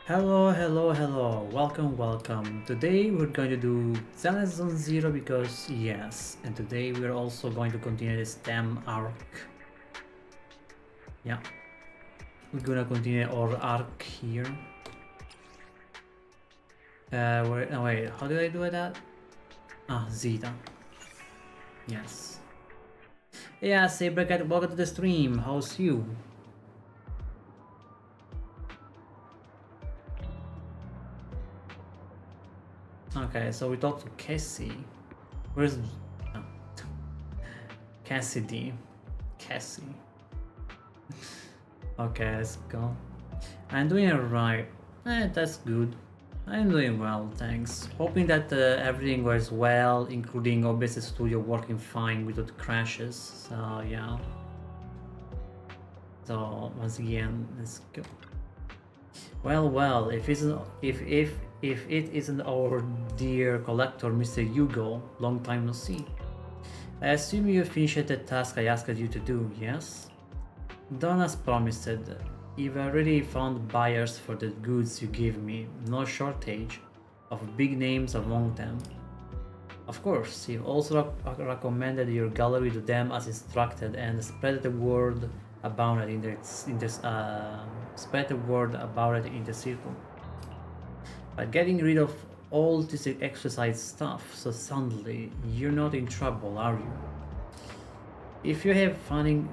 Hello, hello, hello. Welcome, welcome. Today we're going to do Zenith Zone Zero because yes, and today we're also going to continue the STEM arc. Yeah, we're gonna continue our arc here. Wait, how did I do that? Ah, Zeta. Yes. Yeah, say Bracket, welcome to the stream. How's you? Okay, so we talked to Cassie. Where's oh. Cassidy? Cassie. Okay, let's go. I'm doing alright. That's good. I'm doing well, thanks. Hoping that everything goes well, including OBS Studio working fine without crashes. So yeah. So once again, let's go. Well, if it isn't our dear collector, Mr. Hugo, long time no see. I assume you finished the task I asked you to do, yes? Done as promised. You've already found buyers for the goods you gave me, no shortage of big names among them. Of course, you've also recommended your gallery to them as instructed and spread the word about it in the circle. But getting rid of all this exercise stuff so suddenly, you're not in trouble, are you? If you have funding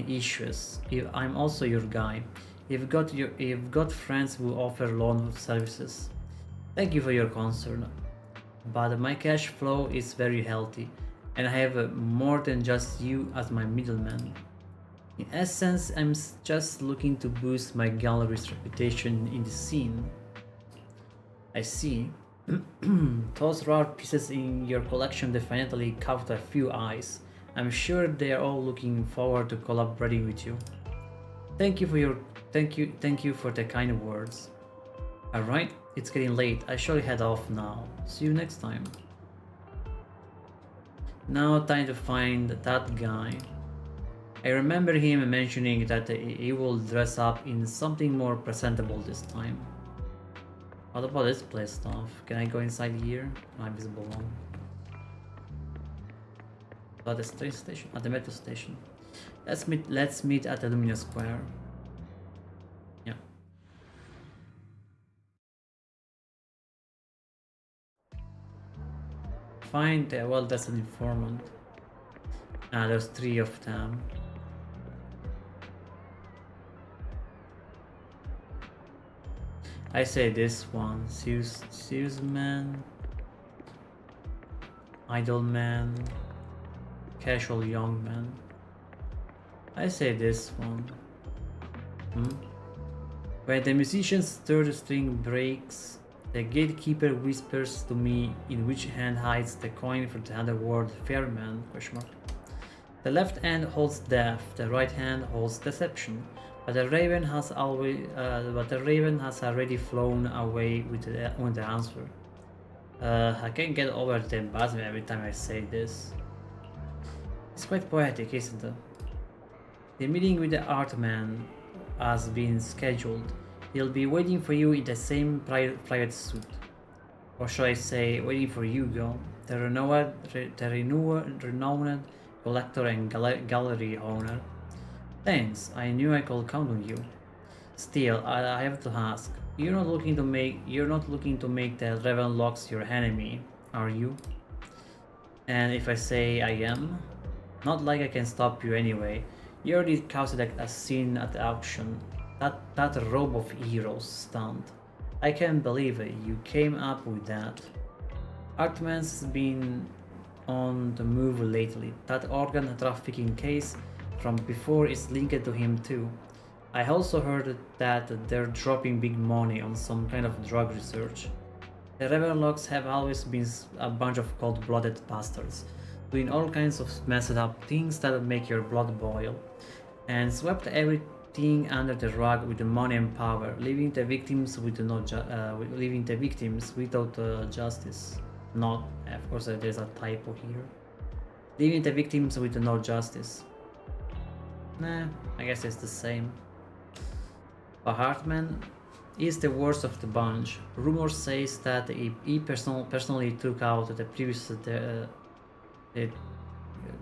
issues, I'm also your guy. You've got friends who offer loan services. Thank you for your concern, but my cash flow is very healthy, and I have more than just you as my middleman. In essence, I'm just looking to boost my gallery's reputation in the scene. I see. Those rare pieces in your collection definitely caught a few eyes. I'm sure they are all looking forward to collaborating with you. Thank you for the kind words. Alright, it's getting late. I shall head off now. See you next time. Now time to find that guy. I remember him mentioning that he will dress up in something more presentable this time. What about this place stuff? Can I go inside here? No, invisible one. At the train station, at the metro station. Let's meet at Illumina Square. Yeah. Find well, that's an informant. Ah, there's 3 of them. I say this one. Serious man. Idle man. Casual young man. I say this one. When the musician's third string breaks, the gatekeeper whispers to me in which hand hides the coin for the underworld fair man? The left hand holds death, the right hand holds deception, but the raven has already flown away with the answer. I can't get over the embarrassment every time I say this. It's quite poetic, isn't it? The meeting with the art man has been scheduled. He'll be waiting for you in the same private suit. Or should I say, waiting for Hugo, the renowned collector and gallery owner. Thanks, I knew I could count on you. Still, I have to ask, you're not looking to make the Ravenlocks your enemy, are you? And if I say I am? Not like I can stop you anyway. You already caused a scene at the auction. That robe of heroes stunned. I can't believe it, you came up with that. Artman's been on the move lately. That organ trafficking case from before is linked to him too. I also heard that they're dropping big money on some kind of drug research. The Ravenlocks have always been a bunch of cold-blooded bastards, doing all kinds of messed up things that make your blood boil, and swept everything under the rug with the money and power, leaving the victims without justice. Not, of course, there's a typo here. Leaving the victims with no justice. Nah, I guess it's the same. But Hartman is the worst of the bunch. Rumor says that personally took out the,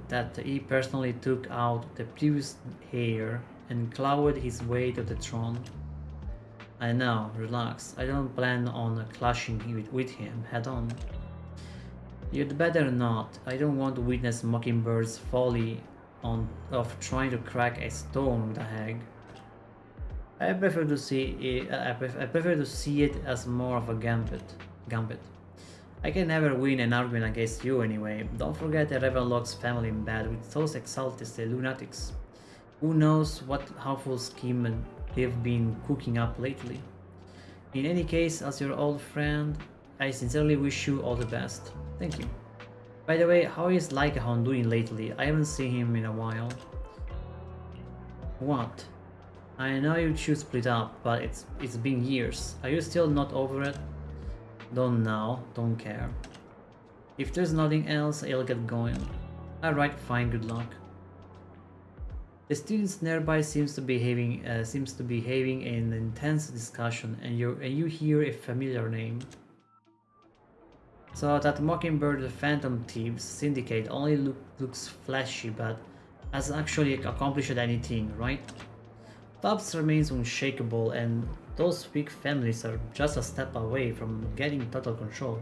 that he personally took out the previous heir and clawed his way to the throne. I know, relax. I don't plan on clashing with him head on. You'd better not. I don't want to witness Mockingbird's folly of trying to crack a stone with a hag. I prefer to see it as more of a gambit. I can never win an argument against you anyway. Don't forget the Ravenlock's family in bed with those exalted lunatics. Who knows what awful scheme they've been cooking up lately. In any case, as your old friend, I sincerely wish you all the best. Thank you. By the way, how is Lycaon doing lately? I haven't seen him in a while. What? I know you two split up, but it's been years. Are you still not over it? Don't know, don't care. If there's nothing else, I'll get going. Alright, fine, good luck. The students nearby seems to be having an intense discussion, and you hear a familiar name. So that Mockingbird the Phantom Thieves Syndicate only looks flashy, but hasn't actually accomplished anything, right? Tubbs remains unshakable, and those weak families are just a step away from getting total control.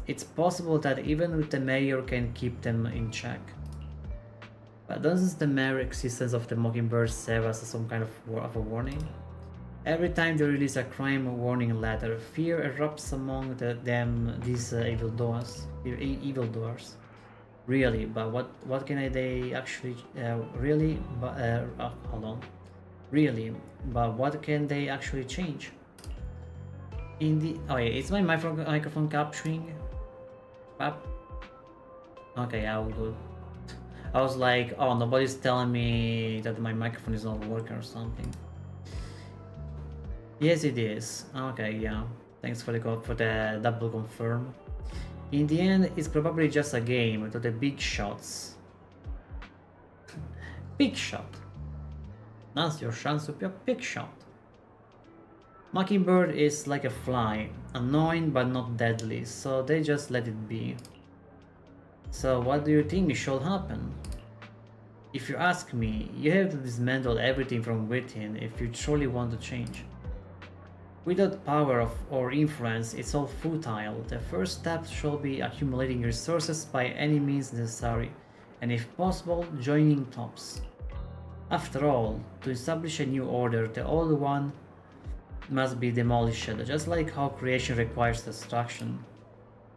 It's possible that even with the mayor can keep them in check. But doesn't the mere existence of the Mockingbird serve as some kind of a warning? Every time they release a crime warning letter, fear erupts among these evildoers. Really, but what can they actually really? But hold on. Really, but what can they actually change? Oh yeah, is my microphone capturing? Okay, I will do. I was like, oh, nobody's telling me that my microphone is not working or something. Yes, it is. Okay, yeah. Thanks for the double confirm. In the end, it's probably just a game to the big shots. Big shot. Now's your chance to be a big shot. Mockingbird is like a fly, annoying but not deadly, so they just let it be. So what do you think should happen? If you ask me, you have to dismantle everything from within if you truly want to change. Without power or influence, it's all futile. The first step should be accumulating resources by any means necessary, and if possible, joining clubs. After all, to establish a new order, the old one must be demolished, just like how creation requires destruction.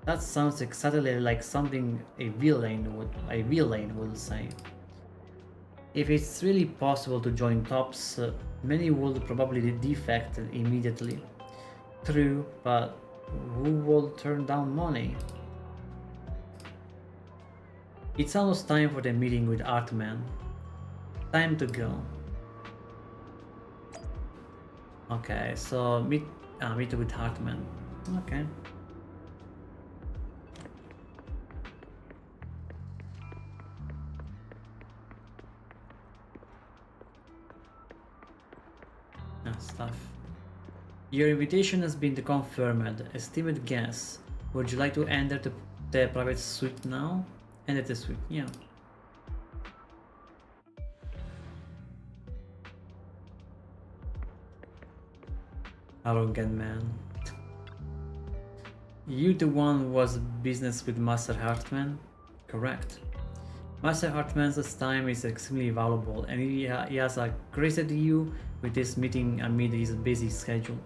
That sounds exactly like something a villain would say. If it's really possible to join tops, many would probably defect immediately. True, but who will turn down money? It's almost time for the meeting with Artman. Time to go. Okay, so meet with Hartman. Okay. Stuff. Your invitation has been confirmed. Esteemed guest, would you like to enter the private suite now? Enter the suite, yeah. Arrogant man. You the one who was business with Master Hartman? Correct. Master Hartman's time is extremely valuable, and he has graced you with this meeting amid his busy schedule.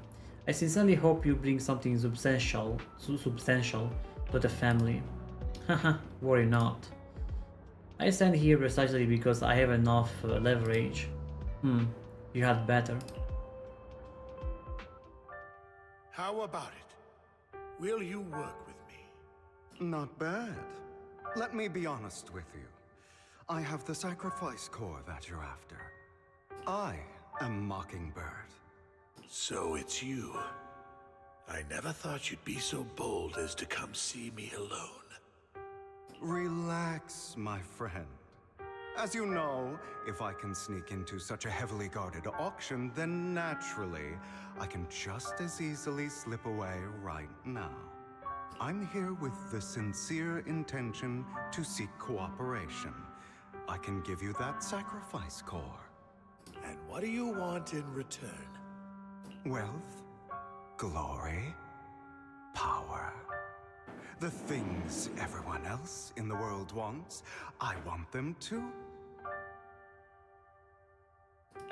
I sincerely hope you bring something substantial to the family. Haha, worry not. I stand here precisely because I have enough leverage. You had better. How about it? Will you work with me? Not bad. Let me be honest with you. I have the sacrifice core that you're after. I am Mockingbird. So it's you. I never thought you'd be so bold as to come see me alone. Relax, my friend. As you know, if I can sneak into such a heavily guarded auction, then naturally, I can just as easily slip away right now. I'm here with the sincere intention to seek cooperation. I can give you that sacrifice core. And what do you want in return? Wealth, glory, power. The things everyone else in the world wants, I want them too.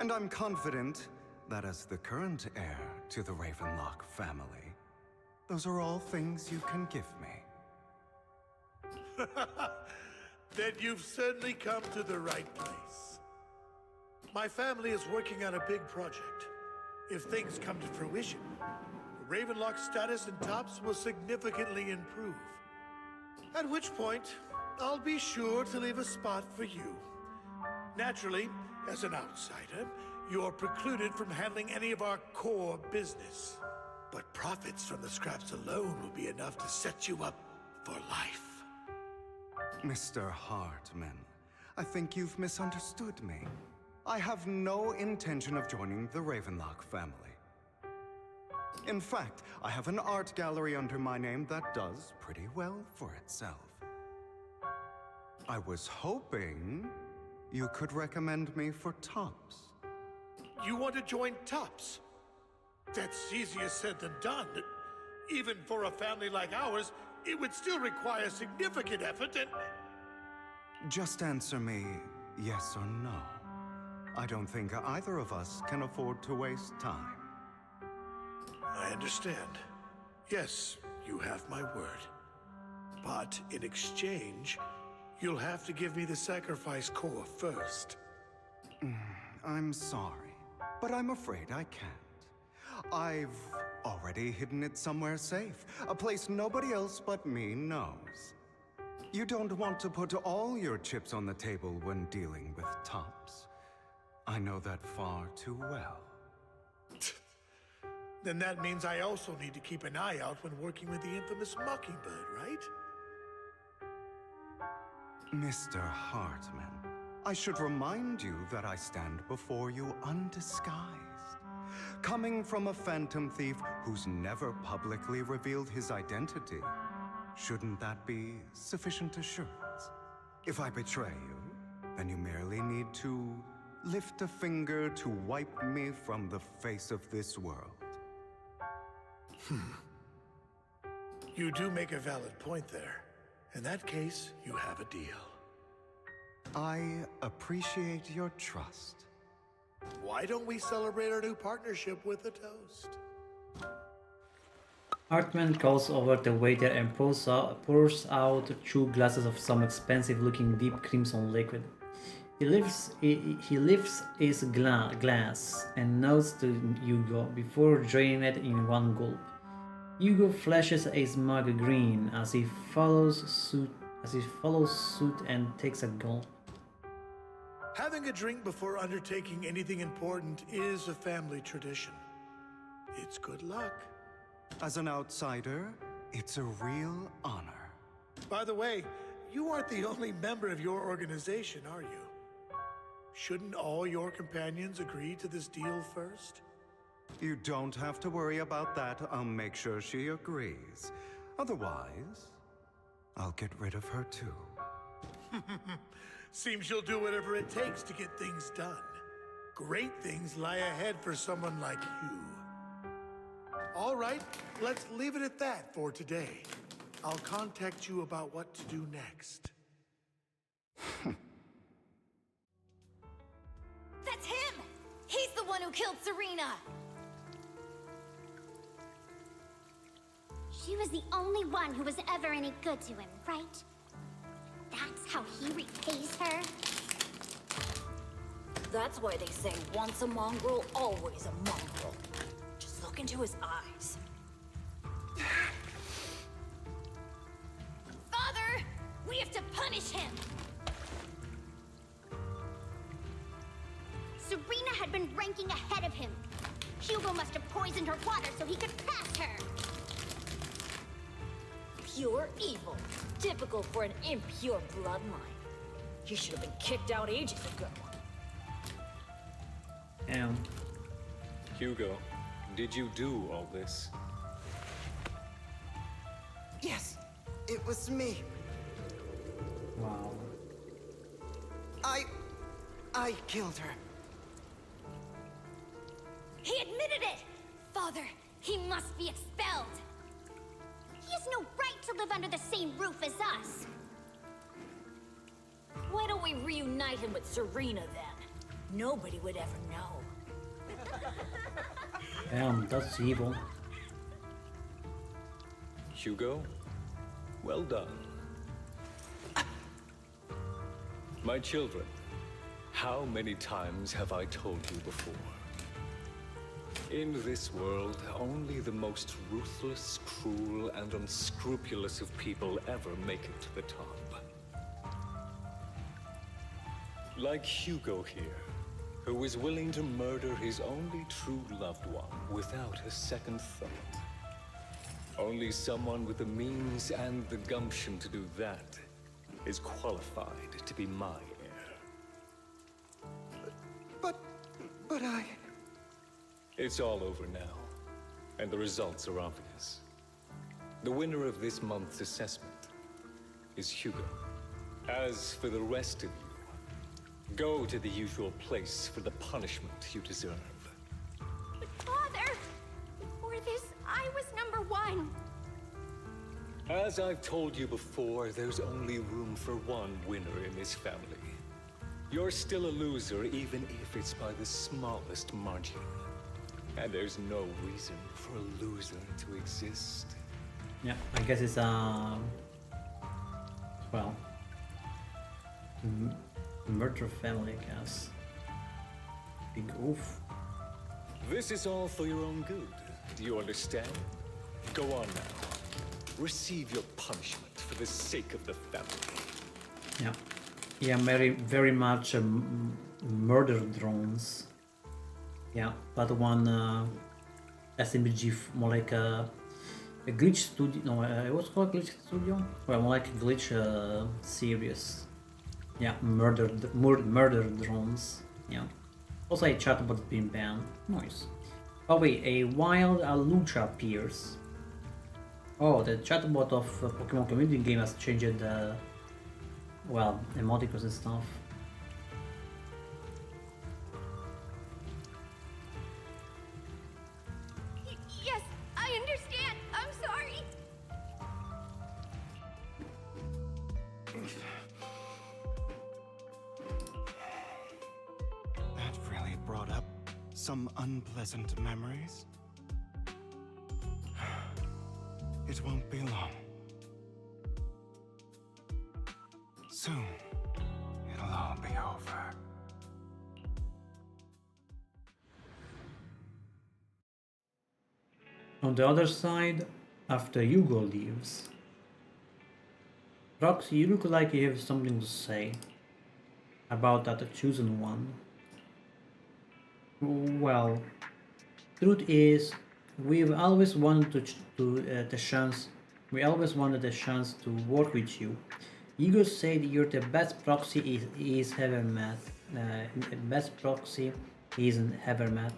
And I'm confident that as the current heir to the Ravenlock family, those are all things you can give me. Then you've certainly come to the right place. My family is working on a big project. If things come to fruition, Ravenlock's status in Tops will significantly improve. At which point, I'll be sure to leave a spot for you. Naturally, as an outsider, you're precluded from handling any of our core business. But profits from the scraps alone will be enough to set you up for life. Mr. Hartman, I think you've misunderstood me. I have no intention of joining the Ravenlock family. In fact, I have an art gallery under my name that does pretty well for itself. I was hoping you could recommend me for Tops. You want to join Tops? That's easier said than done. Even for a family like ours, it would still require significant effort and... Just answer me yes or no. I don't think either of us can afford to waste time. I understand. Yes, you have my word. But in exchange, you'll have to give me the sacrifice core first. I'm sorry, but I'm afraid I can't. I've already hidden it somewhere safe, a place nobody else but me knows. You don't want to put all your chips on the table when dealing with Tops. I know that far too well. Then that means I also need to keep an eye out when working with the infamous Mockingbird, right? Mr. Hartman, I should remind you that I stand before you undisguised. Coming from a phantom thief who's never publicly revealed his identity, shouldn't that be sufficient assurance? If I betray you, then you merely need to lift a finger to wipe me from the face of this world. You do make a valid point there. In that case, you have a deal. I appreciate your trust. Why don't we celebrate our new partnership with a toast? Hartman calls over the waiter and pours out 2 glasses of some expensive-looking deep crimson liquid. He lifts his glass and nods to Hugo before draining it in one gulp. Hugo flashes a smug grin as he follows suit and takes a gulp. Having a drink before undertaking anything important is a family tradition. It's good luck. As an outsider, it's a real honor. By the way, you aren't the only member of your organization, are you? Shouldn't all your companions agree to this deal first? You don't have to worry about that. I'll make sure she agrees. Otherwise, I'll get rid of her too. Seems you'll do whatever it takes to get things done. Great things lie ahead for someone like you. All right, let's leave it at that for today. I'll contact you about what to do next. That's him! He's the one who killed Serena! She was the only one who was ever any good to him, right? That's how he repays her? That's why they say once a mongrel, always a mongrel. Just look into his eyes. Father! We have to punish him! Serena had been ranking ahead of him. Hugo must have poisoned her water so he could pass her. Pure evil. Typical for an impure bloodline. He should have been kicked out ages ago. Damn. Hugo, did you do all this? Yes, it was me. Wow. I killed her. He admitted it! Father, he must be expelled! He has no right to live under the same roof as us! Why don't we reunite him with Serena then? Nobody would ever know. Damn, that's evil. Hugo, well done. My children, how many times have I told you before? In this world, only the most ruthless, cruel, and unscrupulous of people ever make it to the top. Like Hugo here, who was willing to murder his only true loved one without a second thought. Only someone with the means and the gumption to do that is qualified to be my heir. But I... It's all over now, and the results are obvious. The winner of this month's assessment is Hugo. As for the rest of you, go to the usual place for the punishment you deserve. But Father, before this, I was number one. As I've told you before, there's only room for one winner in this family. You're still a loser, even if it's by the smallest margin. And there's no reason for a loser to exist. Yeah, I guess it's well, murder family, I guess. Big oof. This is all for your own good. Do you understand? Go on now. Receive your punishment for the sake of the family. Yeah. Yeah, very much murder drones. Yeah, but one SMG more like a glitch studio. No, it was called glitch studio. Well, more like a glitch series. Yeah, murder drones. Yeah. Also, a chatbot being banned. Nice. Oh wait, a wild Lucha appears. Oh, the chatbot of Pokemon community game has changed the well, emoticons and stuff. Yes, I understand. I'm sorry. That really brought up some unpleasant memories. It won't be long. Soon, it'll all be over. On the other side, after Hugo leaves, Roxy, you look like you have something to say about that chosen one. Well, truth is, we've always wanted we always wanted the chance to work with you. Hugo said you're the best proxy he's ever met. Best proxy he's ever met.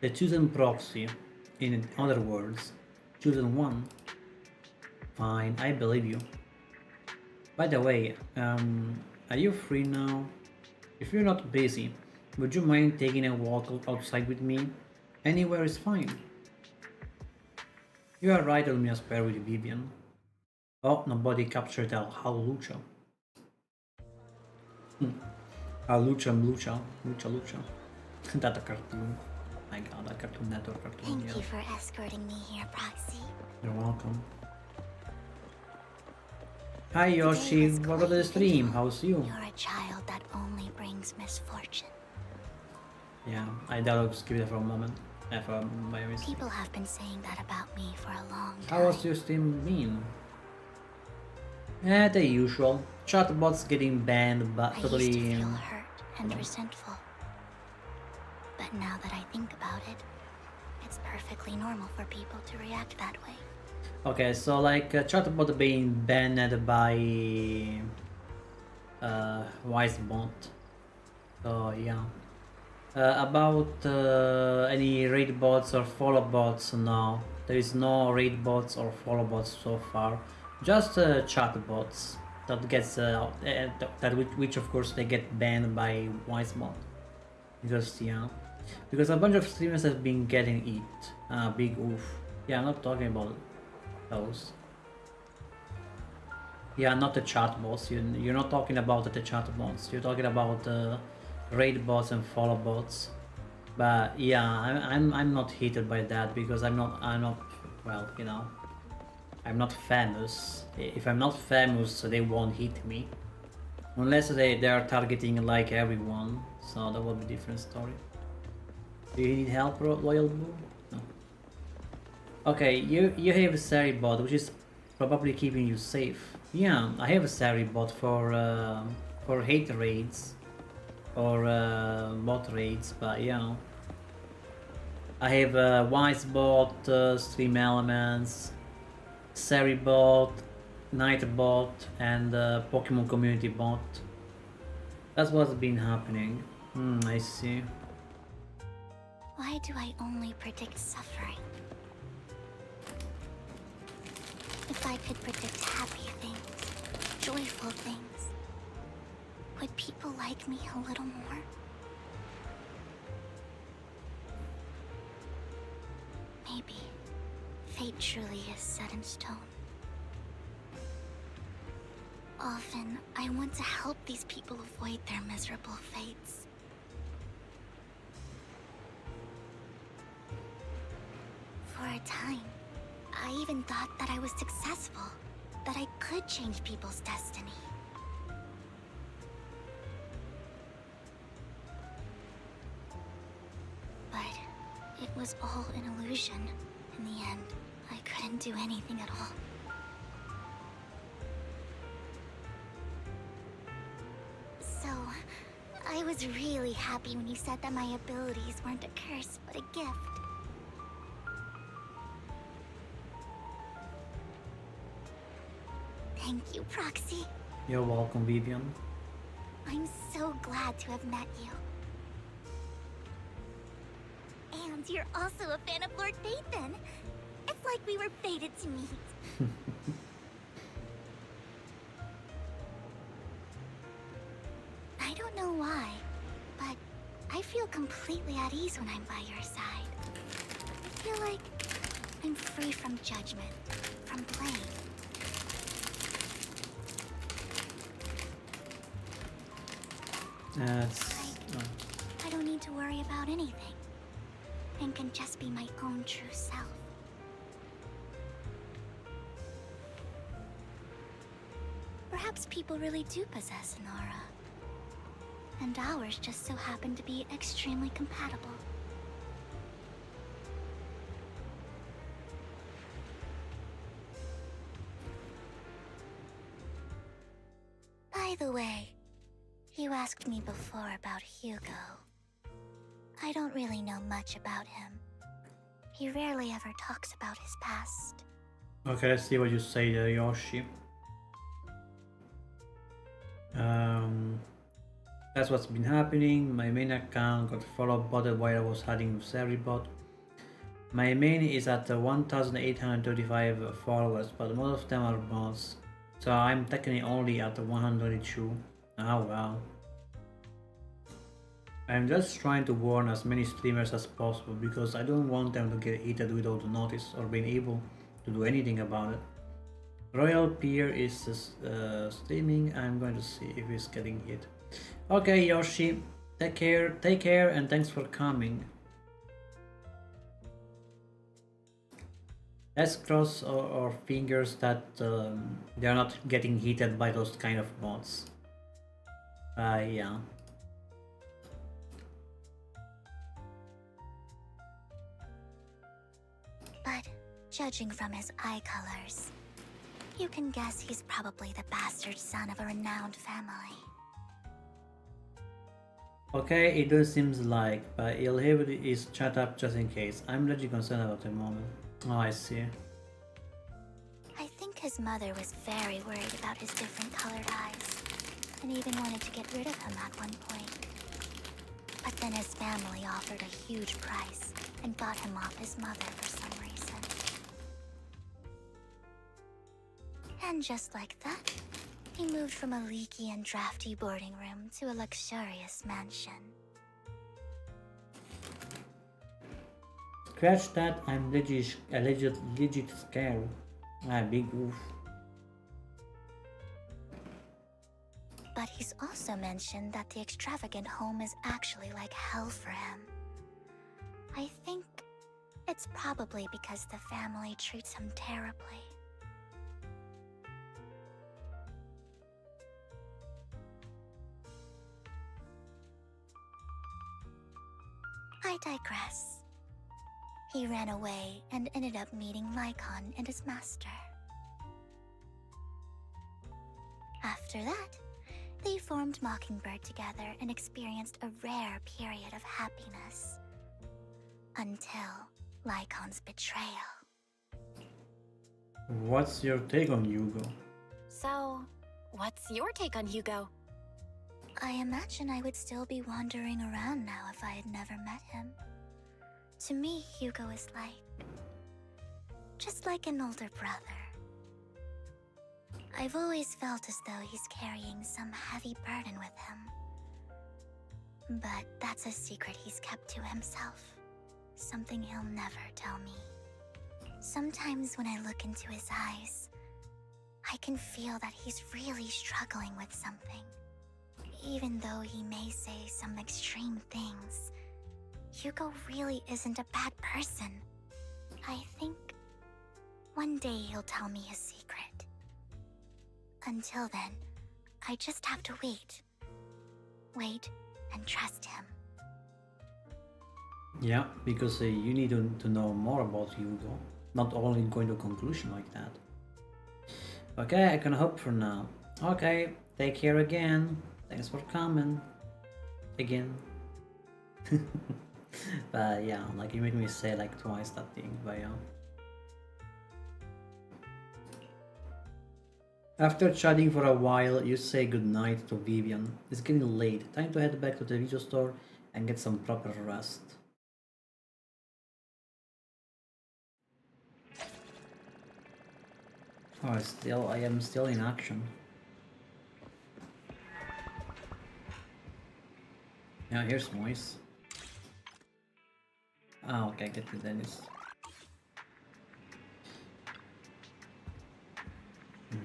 The chosen proxy, in other words, chosen one. Fine, I believe you. By the way, are you free now? If you're not busy, would you mind taking a walk outside with me? Anywhere is fine. You are right, I'll me spare with Vivian. Oh, nobody captured El Lucha. Lucha. That a cartoon. My god, a Cartoon Network cartoon. Thank you for escorting me here, Proxy. You're welcome. Hi Yoshi, what about the stream? How's you? You're a child that only brings misfortune. Yeah, I doubt I'll skip it for a moment. For my mistake. People have been saying that about me for a long time. How was your stream been? The usual. Chatbots getting banned, but I totally. used to feel hurt and resentful. But now that I think about it, it's perfectly normal for people to react that way. Okay, so like chatbot being banned by wise bond. So yeah. About any raid bots or follow bots, no. There is no raid bots or follow bots so far. Just chat bots that gets which of course they get banned by Wisebot. Because yeah. Because a bunch of streamers have been getting it. Big oof. Yeah, I'm not talking about those. Yeah, not the chat bots. You're not talking about the chat bots. You're talking about raid bots and follow bots. But yeah, I'm not heated by that because I'm not well, you know, I'm not famous. If I'm not famous, they won't hit me. Unless they are targeting like everyone. So that would be a different story. Do you need help, Loyal Boo? No. Okay, you have a Sari bot, which is probably keeping you safe. Yeah, I have a Sari bot for hate raids or bot raids, but yeah. I have a Wise bot, Stream Elements, Sari bot, Night bot, and Pokemon Community bot. That's what's been happening. I see. Why do I only predict suffering? If I could predict happy things, joyful things, would people like me a little more? Maybe fate truly is set in stone. Often, I want to help these people avoid their miserable fates. For a time, I even thought that I was successful, that I could change people's destiny. But it was all an illusion. In the end, I couldn't do anything at all. So, I was really happy when you said that my abilities weren't a curse, but a gift. Thank you, Proxy. You're welcome, Vivian. I'm so glad to have met you. And you're also a fan of Lord Phaethon. It's like we were fated to meet. I don't know why, but I feel completely at ease when I'm by your side. I feel like I'm free from judgment, from blame. I don't need to worry about anything, and can just be my own true self. Perhaps people really do possess an aura, and ours just so happen to be extremely compatible. By the way, you asked me before about Hugo. I don't really know much about him. He rarely ever talks about his past. Okay, let's see what you say there, Yoshi. That's what's been happening. My main account got followed botted while I was hiding with Seribot. My main is at 1,835 followers, but most of them are bots. So I'm technically only at 102. Oh wow. I'm just trying to warn as many streamers as possible because I don't want them to get hit without notice or being able to do anything about it. Royal Pier is streaming. I'm going to see if he's getting hit. Okay, Yoshi, take care, and thanks for coming. Let's cross our fingers that they're not getting hit by those kind of bots. Yeah. But judging from his eye colors, you can guess he's probably the bastard son of a renowned family. Okay, it does seems like, but he'll have his chat up just in case. I'm legit concerned about the moment. Oh, I see. I think his mother was very worried about his different colored eyes, and even wanted to get rid of him at one point. But then his family offered a huge price and got him off his mother for some reason. And just like that, he moved from a leaky and drafty boarding room to a luxurious mansion. Scratch that, I'm legit scared. Ah, big oof. But he's also mentioned that the extravagant home is actually like hell for him. I think it's probably because the family treats him terribly. I digress. He ran away and ended up meeting Lycon and his master. After that, they formed Mockingbird together and experienced a rare period of happiness. Until Lycon's betrayal. What's your take on Hugo? So, what's your take on Hugo? I imagine I would still be wandering around now if I had never met him. To me, Hugo is just like an older brother. I've always felt as though he's carrying some heavy burden with him. But that's a secret he's kept to himself. Something he'll never tell me. Sometimes when I look into his eyes, I can feel that he's really struggling with something. Even though he may say some extreme things, Hugo really isn't a bad person. I think one day he'll tell me his secret. Until then, I just have to wait. Wait and trust him. Yeah, because you need to know more about Hugo. Not only going to a conclusion like that. Okay, I can hope for now. Okay, take care again. Thanks for coming. Again. But yeah, like you made me say like twice that thing, but yeah. After chatting for a while, you say goodnight to Vivian. It's getting late. Time to head back to the video store and get some proper rest. Oh, I am still in action. Yeah, here's Moise. Ah, okay, get to Dennis.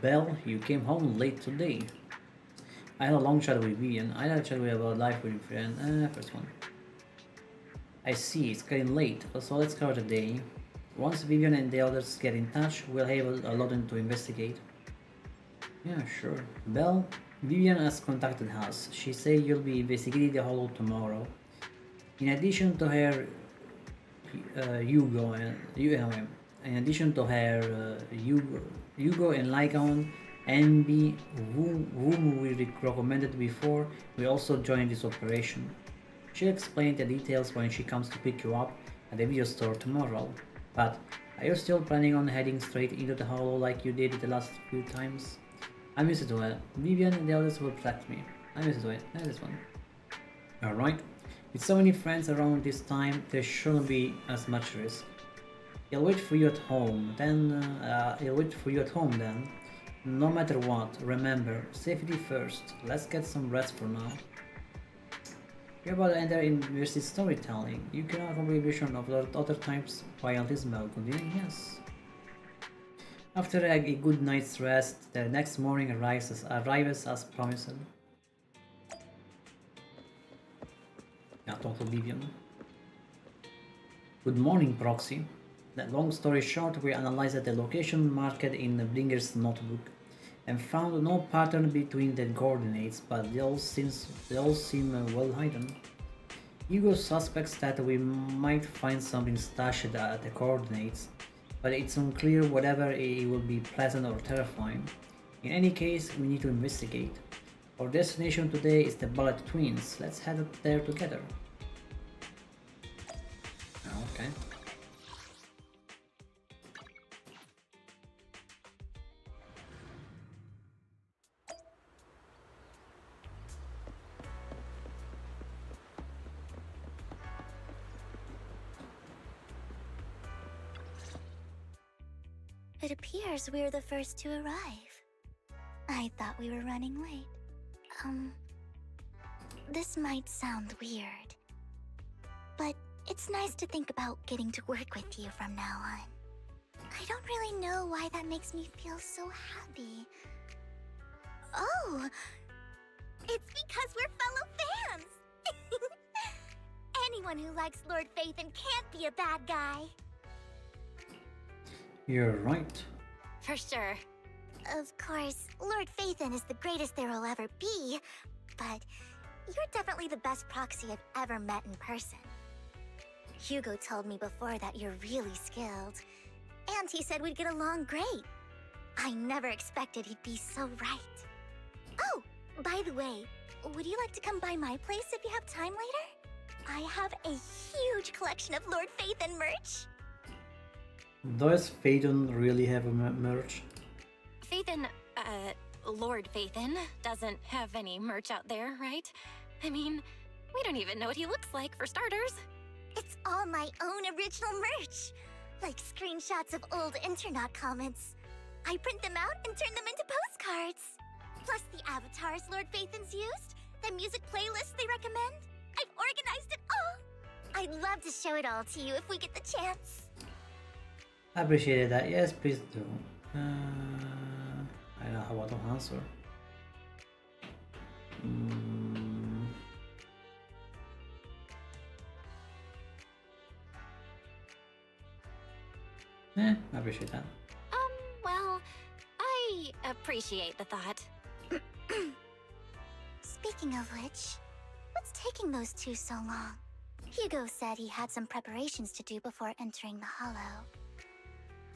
Belle, you came home late today. I had a long chat with Vivian. I had a chat with about life with a friend. First one. I see, it's getting late, so let's cover the day. Once Vivian and the others get in touch, we'll have a lot to investigate. Yeah, sure. Belle, Vivian has contacted us. She said you'll be investigating the hollow tomorrow. In addition to her Hugo and Hugo and Lycon, NB, whom we recommended before, we also joined this operation. She'll explain the details when she comes to pick you up at the video store tomorrow. But are you still planning on heading straight into the hollow like you did the last few times? I'm used to it. Vivian and the others will protect me. I'm used to it. That's this one. Alright. With so many friends around this time, there shouldn't be as much risk. He'll wait for you at home then. No matter what, remember, safety first. Let's get some rest for now. You're about to enter immersive storytelling. You can have a contribution of other types while this mode continuing, yes. After a good night's rest, the next morning arrives as promised. Yeah, total Vivian. Good morning, Proxy. Long story short, we analyzed the location marked in Blinger's notebook and found no pattern between the coordinates, but they all seem well hidden. Hugo suspects that we might find something stashed at the coordinates, but it's unclear whether it will be pleasant or terrifying. In any case, we need to investigate. Our destination today is the Ballet Twins. Let's head there together. Okay. It appears we're the first to arrive. I thought we were running late. This might sound weird, but it's nice to think about getting to work with you from now on. I don't really know why that makes me feel so happy. Oh, it's because we're fellow fans! Anyone who likes Lord Phaethon can't be a bad guy. You're right. For sure. Of course, Lord Phaethon is the greatest there will ever be, but you're definitely the best proxy I've ever met in person. Hugo told me before that you're really skilled, and he said we'd get along great. I never expected he'd be so right. Oh, by the way, would you like to come by my place if you have time later? I have a huge collection of Lord Phaethon merch. Does Phaethon really have a merch? Phaethon, Lord Phaethon doesn't have any merch out there, right? I mean, we don't even know what he looks like, for starters. It's all my own original merch, like screenshots of old internet comments. I print them out and turn them into postcards. Plus the avatars Lord Phaethon's used, the music playlists they recommend. I've organized it all. I'd love to show it all to you if we get the chance. I appreciate that. Yes, please do. I don't know how to answer. I appreciate that. Well, I appreciate the thought. Speaking of which, what's taking those two so long? Hugo said he had some preparations to do before entering the Hollow.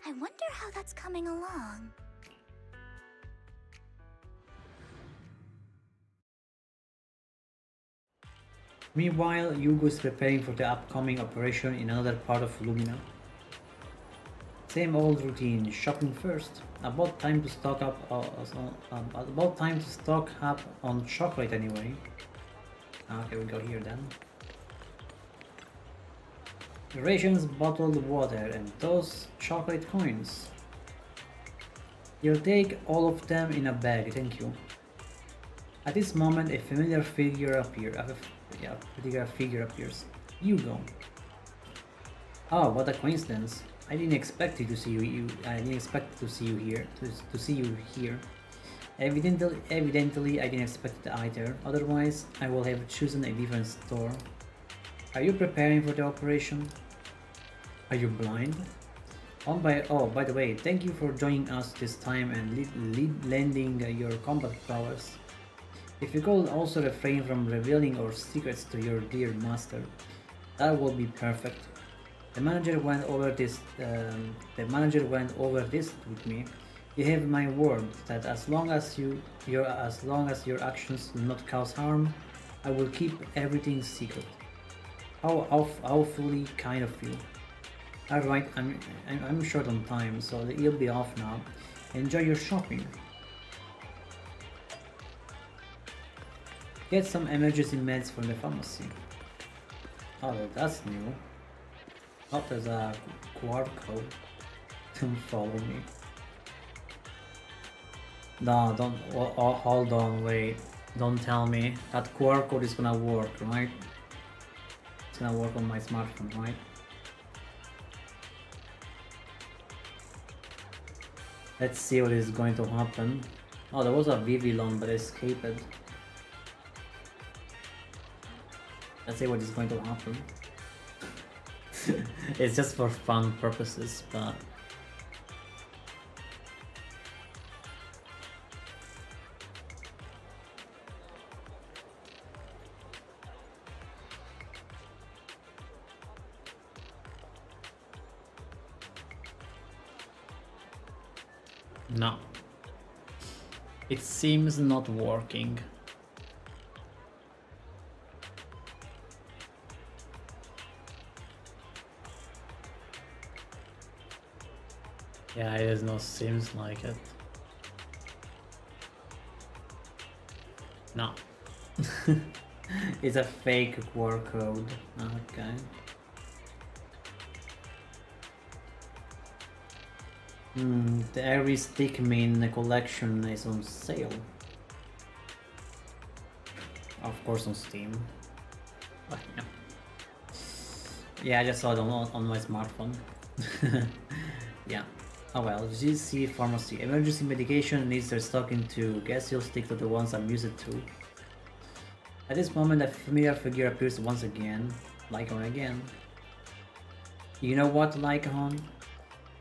I wonder how that's coming along. Meanwhile, Hugo is preparing for the upcoming operation in another part of Lumina. Same old routine, shopping first. About time to stock up on chocolate anyway. Okay, we go here then. Rations, bottled water, and those chocolate coins. You'll take all of them in a bag, thank you. At this moment, a familiar figure appears. Hugo. Oh, what a coincidence! I didn't expect to see you. I didn't expect to see you here. To see you here. Evidently, I didn't expect it either. Otherwise, I would have chosen a different store. Are you preparing for the operation? Are you blind? By the way, thank you for joining us this time and lending your combat prowess. If you could also refrain from revealing our secrets to your dear master, that would be perfect. The manager went over this with me. You have my word that as long as your actions do not cause harm, I will keep everything secret. How awfully kind of you. Alright, I'm short on time, so you'll be off now. Enjoy your shopping. Get some emergency meds from the pharmacy. Oh, that's new. Oh, there's a QR code. Don't follow me. No, don't. Oh, hold on, wait. Don't tell me that QR code is gonna work, right? It's gonna work on my smartphone, right? Let's see what is going to happen. Oh, there was a Vivillon, but I escaped it. Let's see what is going to happen. It's just for fun purposes, but... No. It seems not working. Yeah, it does not seems like it. No. It's a fake QR code. Okay. The every stick main collection is on sale. Of course on Steam. But yeah. Yeah, I just saw it on my smartphone. Yeah. Oh well, GC Pharmacy. Emergency medication needs their stocking too. Guess you'll stick to the ones I'm used to. At this moment, a familiar figure appears once again. Lycon again. You know what, Lycon?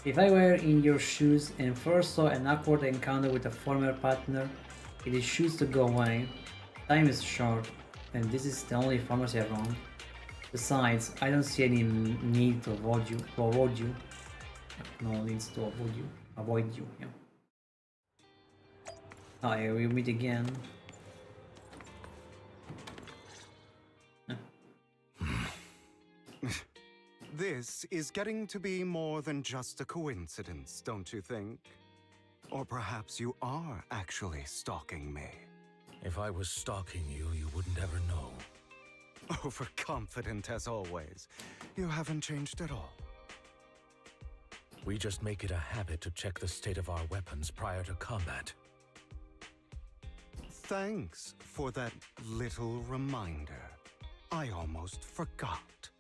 If I were in your shoes and first saw an awkward encounter with a former partner, it is shoes to go away. Time is short, and this is the only pharmacy around. Besides, I don't see any need to avoid you. No needs to avoid you. Avoid you, yeah. Oh, yeah, we meet again. This is getting to be more than just a coincidence, don't you think? Or perhaps you are actually stalking me. If I was stalking you, you wouldn't ever know. Overconfident as always. You haven't changed at all. We just make it a habit to check the state of our weapons prior to combat. Thanks for that little reminder. I almost forgot.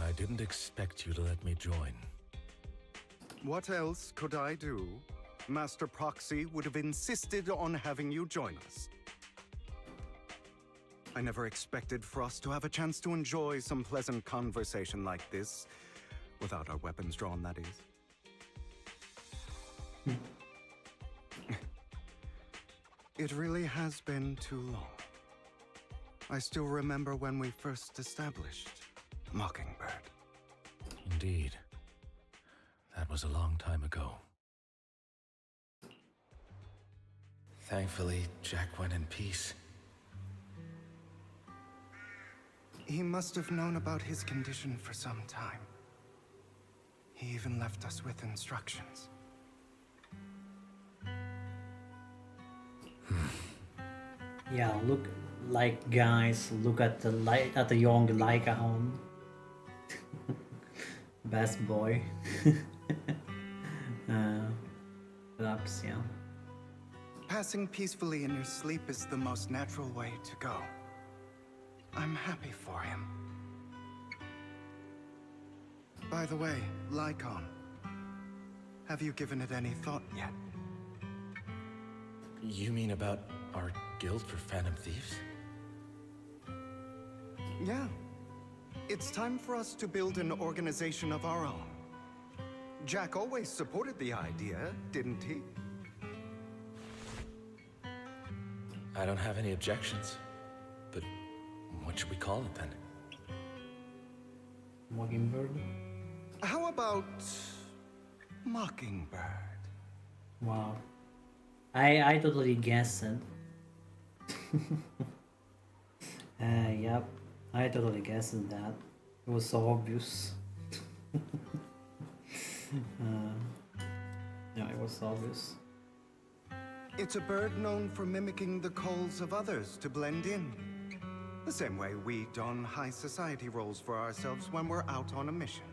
I didn't expect you to let me join. What else could I do? Master Proxy would have insisted on having you join us. I never expected for us to have a chance to enjoy some pleasant conversation like this, without our weapons drawn, that is. It really has been too long. I still remember when we first established Mockingbird. Indeed. That was a long time ago. Thankfully, Jack went in peace. He must have known about his condition for some time. He even left us with instructions. Yeah, look, like guys, look at the young Lycaon. Best boy. Perhaps, yeah. Passing peacefully in your sleep is the most natural way to go. I'm happy for him. By the way, Lycon, have you given it any thought yet? You mean about our guild for Phantom Thieves? Yeah. It's time for us to build an organization of our own. Jack always supported the idea, didn't he? I don't have any objections. But what should we call it then? Mockingbird? How about Mockingbird? Wow. I totally guessed it. Yep. I totally guessed that. It was so obvious. Yeah, it was obvious. It's a bird known for mimicking the calls of others to blend in. The same way we don high society roles for ourselves when we're out on a mission.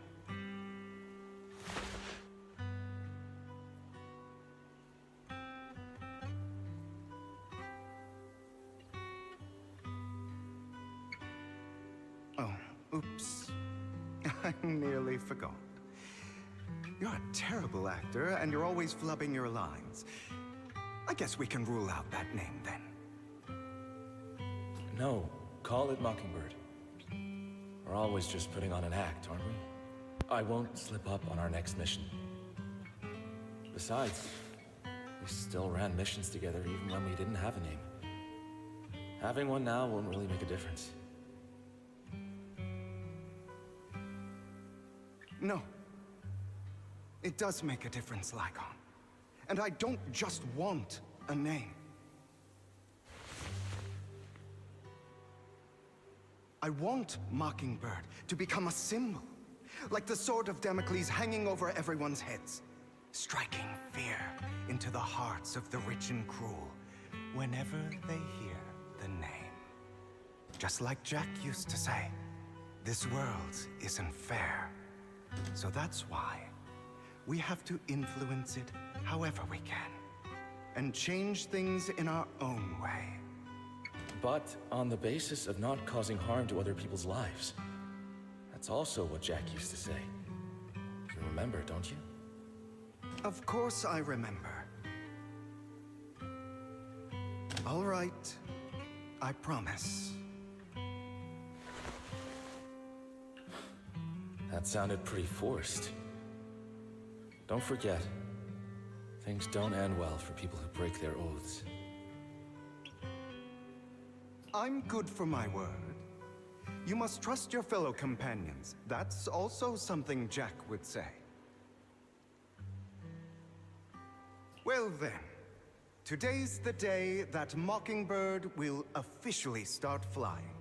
Oh, oops. I nearly forgot. You're a terrible actor, and you're always flubbing your lines. I guess we can rule out that name, then. No, call it Mockingbird. We're always just putting on an act, aren't we? I won't slip up on our next mission. Besides, we still ran missions together even when we didn't have a name. Having one now won't really make a difference. No. It does make a difference, Lycon. And I don't just want a name. I want Mockingbird to become a symbol, like the sword of Damocles hanging over everyone's heads, striking fear into the hearts of the rich and cruel whenever they hear the name. Just like Jack used to say, this world isn't fair. So that's why we have to influence it however we can, and change things in our own way. But on the basis of not causing harm to other people's lives. That's also what Jack used to say. You remember, don't you? Of course I remember. All right, I promise. That sounded pretty forced. Don't forget, things don't end well for people who break their oaths. I'm good for my word. You must trust your fellow companions. That's also something Jack would say. Well then, today's the day that Mockingbird will officially start flying.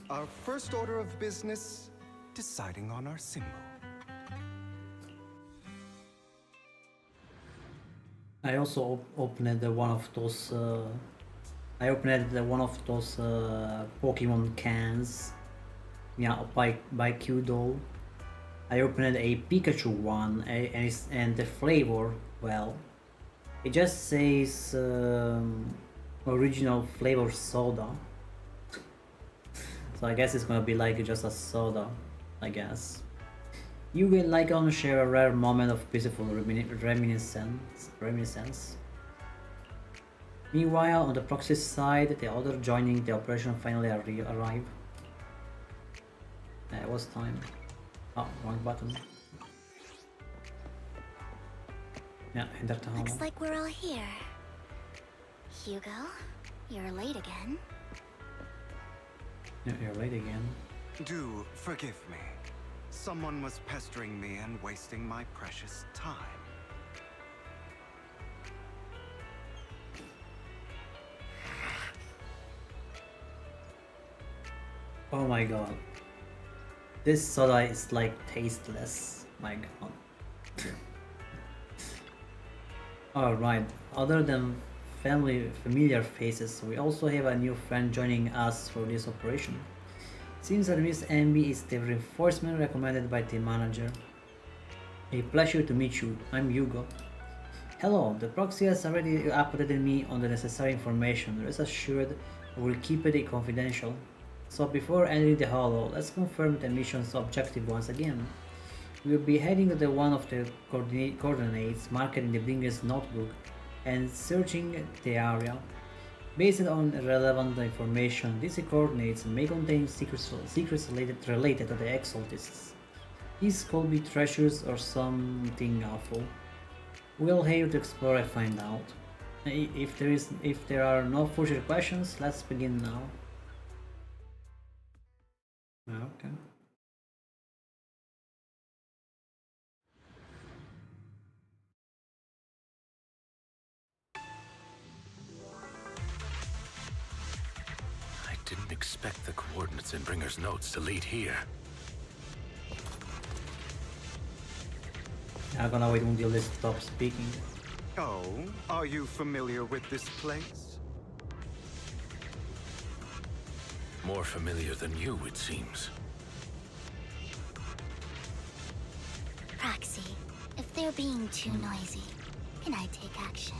Our first order of business, deciding on our symbol. I also opened one of those. I opened one of those Pokemon cans. Yeah, by Q-Doll. I opened a Pikachu one, and the flavor, well, it just says original flavor soda. So I guess it's gonna be like just a soda, I guess. You will like on share a rare moment of peaceful reminiscence. Meanwhile, on the proxy side, the other joining the operation finally arrive. It was time. Oh, wrong button. Yeah, Looks like we're all here. Hugo, you're late again. Yeah, you're late again. Do forgive me. Someone was pestering me and wasting my precious time. Oh my god. This soda is like tasteless. My god. Alright, other than familiar faces, we also have a new friend joining us for this operation. Seems that Miss MB is the reinforcement recommended by the manager. A pleasure to meet you, I'm Hugo. Hello, the proxy has already updated me on the necessary information. Rest assured, I will keep it confidential. So before entering the hollow, let's confirm the mission's objective once again. We will be heading to the one of the coordinates marked in the Blinker's notebook and searching the area. Based on relevant information, these coordinates may contain secrets related to the exaltists. These could be treasures or something awful. We'll here to explore and find out. If there are no further questions, let's begin now. Okay. I didn't expect the coordinates in Bringer's notes to lead here. I'm gonna wait until they stop speaking. Oh, are you familiar with this place? More familiar than you, it seems. Proxy, if they're being too noisy, can I take action?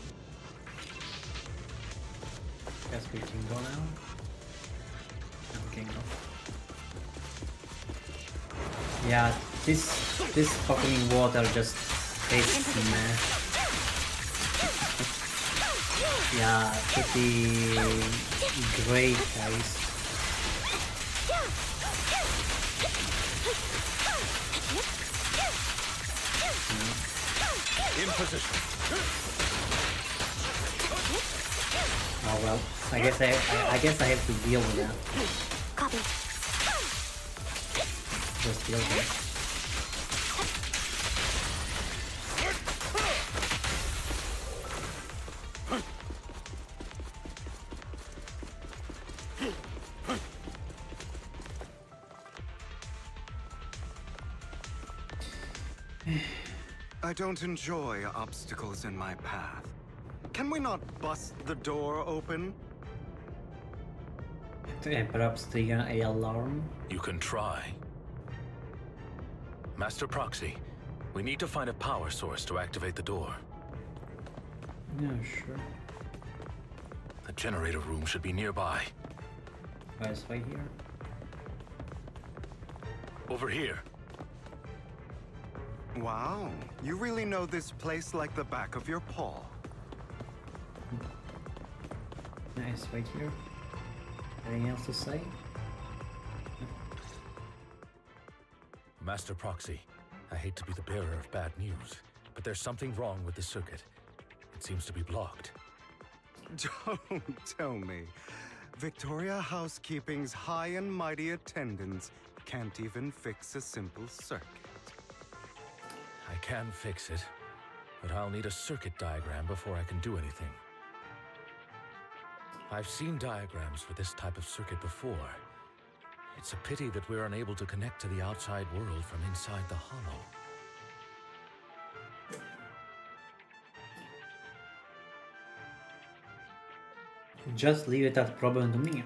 Guess we can go now. We can go. Yeah, this fucking water just tastes meh. Yeah, pretty great guys. In position. Oh well, I guess I have to deal with that. Copy. Just deal with it. I don't enjoy obstacles in my path. Can we not bust the door open? And perhaps trigger a alarm. You can try. Master Proxy, We need to find a power source to activate the door. Yeah, sure. The generator room should be nearby. Guys, right here. Over here. Wow, you really know this place like the back of your paw. Nice, right here. Anything else to say? Master Proxy, I hate to be the bearer of bad news, but there's something wrong with the circuit. It seems to be blocked. Don't tell me. Victoria Housekeeping's high and mighty attendants can't even fix a simple circuit. I can fix it, but I'll need a circuit diagram before I can do anything. I've seen diagrams for this type of circuit before. It's a pity that we're unable to connect to the outside world from inside the hollow. Just leave it that problem to me.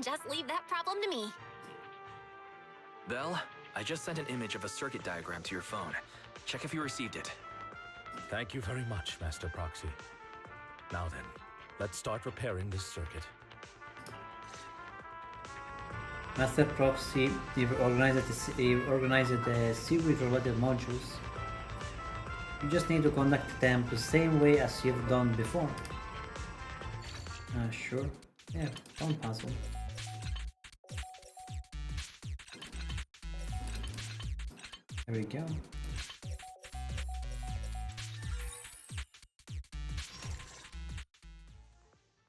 Just leave that problem to me. Belle, I just sent an image of a circuit diagram to your phone. Check if you received it. Thank you very much, Master Proxy. Now then, let's start repairing this circuit. Master Proxy, you've organized a series of related modules. You just need to conduct them the same way as you've done before. Sure. Yeah, fun puzzle. There we go.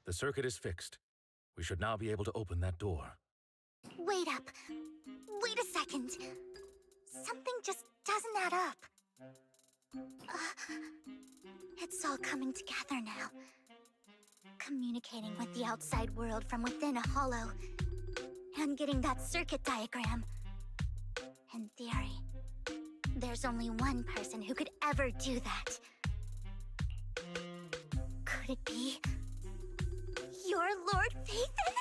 The circuit is fixed. We should now be able to open that door. Wait up. Wait a second. Something just doesn't add up. It's all coming together now. Communicating with the outside world from within a hollow. And getting that circuit diagram. In theory, there's only one person who could ever do that. Could it be your Lord Phaethon?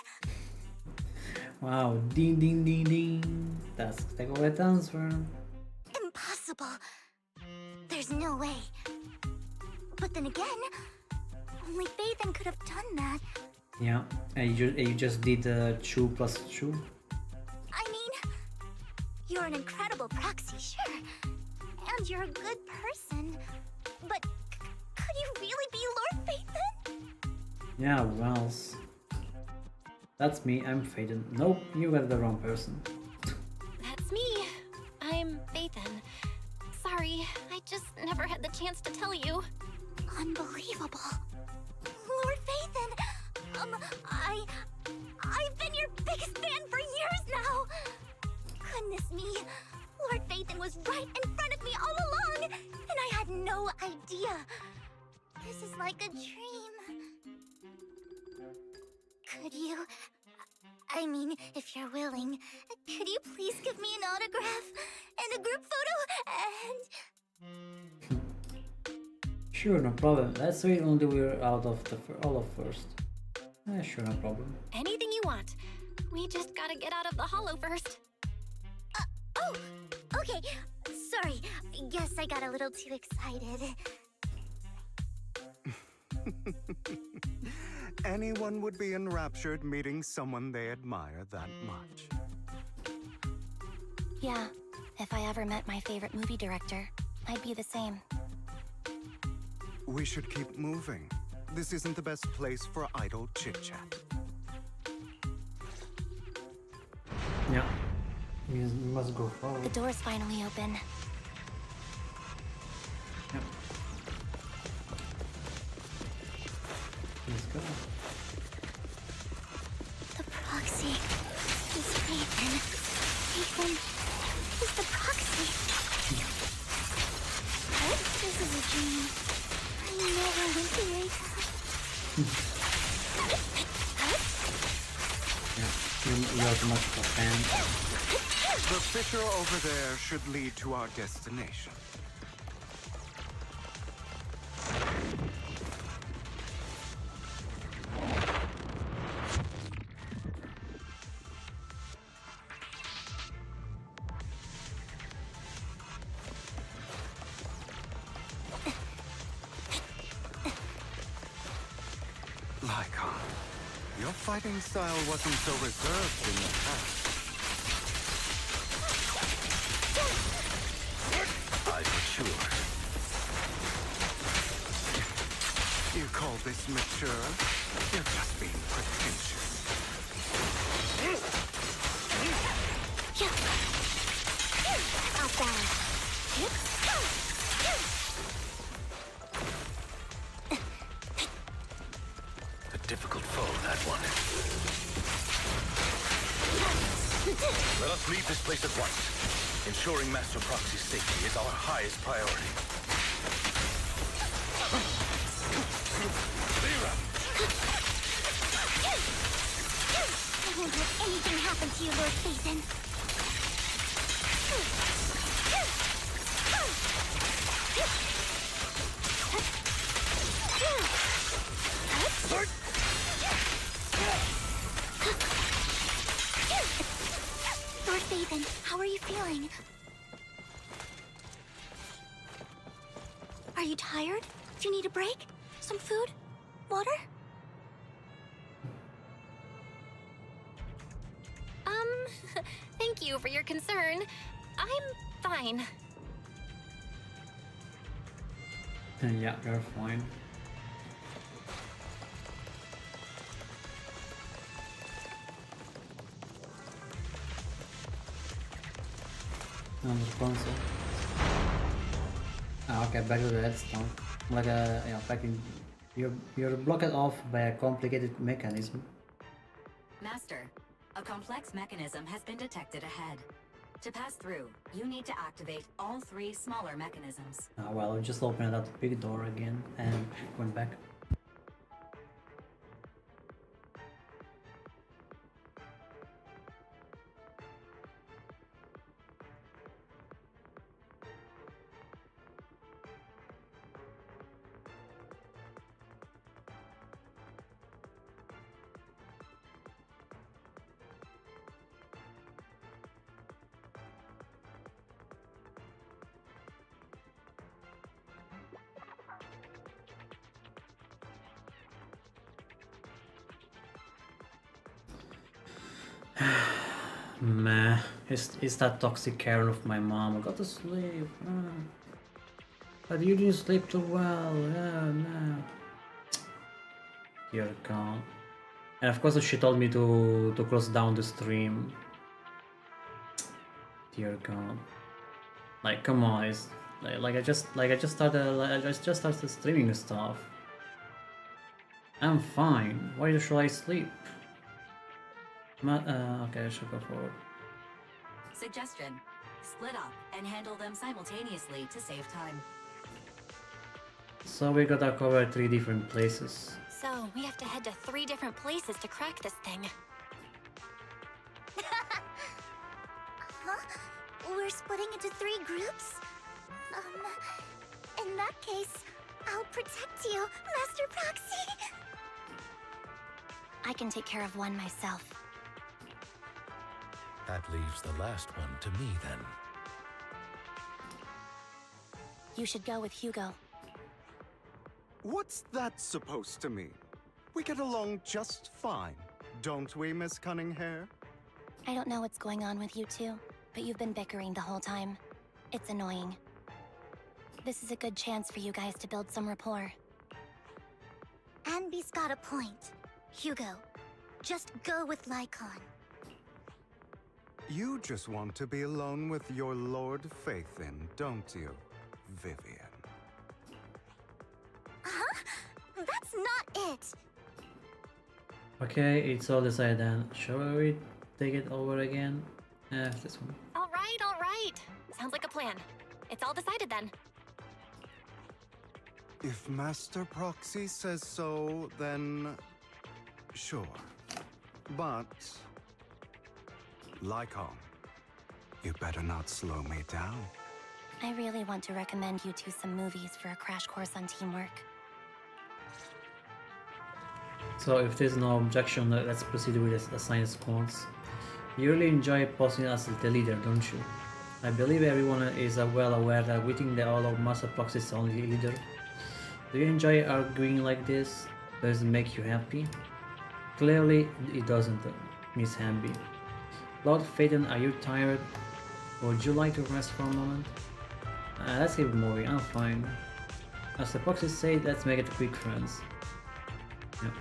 Wow, ding ding ding ding. That's the correct answer. Impossible. There's no way. But then again, only Phaethon could have done that. Yeah, and you just did 2 plus 2. I mean, you're an incredible proxy, sure. And you're a good person. But could you really be Lord Phaethon? Yeah, well, that's me. I'm Phaethon. Nope, you got the wrong person. That's me. I'm Phaethon. Sorry, I just never had the chance to tell you. Unbelievable. Lord Phaethon! I've been your biggest fan for years now! Goodness me, Lord Phaethon was right in front of me all along, and I had no idea. This is like a dream. Could you... I mean, if you're willing, could you please give me an autograph and a group photo and... Sure, no problem. Let's wait until we're out of the hollow first. Sure, no problem. Anything you want. We just gotta get out of the hollow first. Oh! Okay, sorry. Guess I got a little too excited. Anyone would be enraptured meeting someone they admire that much. Yeah, if I ever met my favorite movie director, I'd be the same. We should keep moving. This isn't the best place for idle chit-chat. Yeah, we must go forward. The door's finally open. Yep. Let's go. The proxy is Phaethon. Phaethon is the proxy. This is a dream. I never went to wake up. Yeah, you're too much of a fan. The fissure over there should lead to our destination. fighting style wasn't so reserved in the past. I've matured. You call this mature? You're just being pretentious. Outside. A difficult foe, that one. Let us leave this place at once. Ensuring Master Proxy's safety is our highest priority. I won't let anything happen to you, Lord Phaethon. Lord Phaethon, how are you feeling? Are you tired? Do you need a break? Some food? Water? Thank you for your concern. I'm fine. Yeah, you're fine. Console. Okay, back to the headstone. Like yeah, back in. You're blocked off by a complicated mechanism. Master, a complex mechanism has been detected ahead. To pass through, you need to activate all 3 smaller mechanisms. Well, I just opened that big door again and went back. Meh, it's that toxic Karen of my mom. I got to sleep. But you didn't sleep too well. Yeah, no. Dear God. And of course she told me to close down the stream. Dear God. Like, come on, it's I just started streaming stuff. I'm fine. Why should I sleep? Okay, I should go forward. Suggestion: split up and handle them simultaneously to save time. So we gotta cover 3 different places. So we have to head to 3 different places to crack this thing. Huh? We're splitting into 3 groups? In that case, I'll protect you, Master Proxy! I can take care of one myself. That leaves the last one to me, then. You should go with Hugo. What's that supposed to mean? We get along just fine, don't we, Miss Cunninghair? I don't know what's going on with you two, but you've been bickering the whole time. It's annoying. This is a good chance for you guys to build some rapport. Anby's got a point. Hugo, just go with Lycon. You just want to be alone with your Lord Phaethon, don't you, Vivian? Huh? That's not it! Okay, it's all decided then. Shall we take it over again? This one. All right. Sounds like a plan. It's all decided then. If Master Proxy says so, then sure. But Lycon, you better not slow me down. I really want to recommend you two some movies for a crash course on teamwork. So if there's no objection, let's proceed with the assigned squads. You really enjoy posing as the leader, don't you? I believe everyone is well aware that within the all of Master Proxy's only leader. Do you enjoy arguing like this? Does it make you happy? Clearly, it doesn't, Miss Hamby. Lord Phaeton, are you tired? Would you like to rest for a moment? Let's keep moving, I'm fine. As the proxies say, let's make it quick, friends. Yep.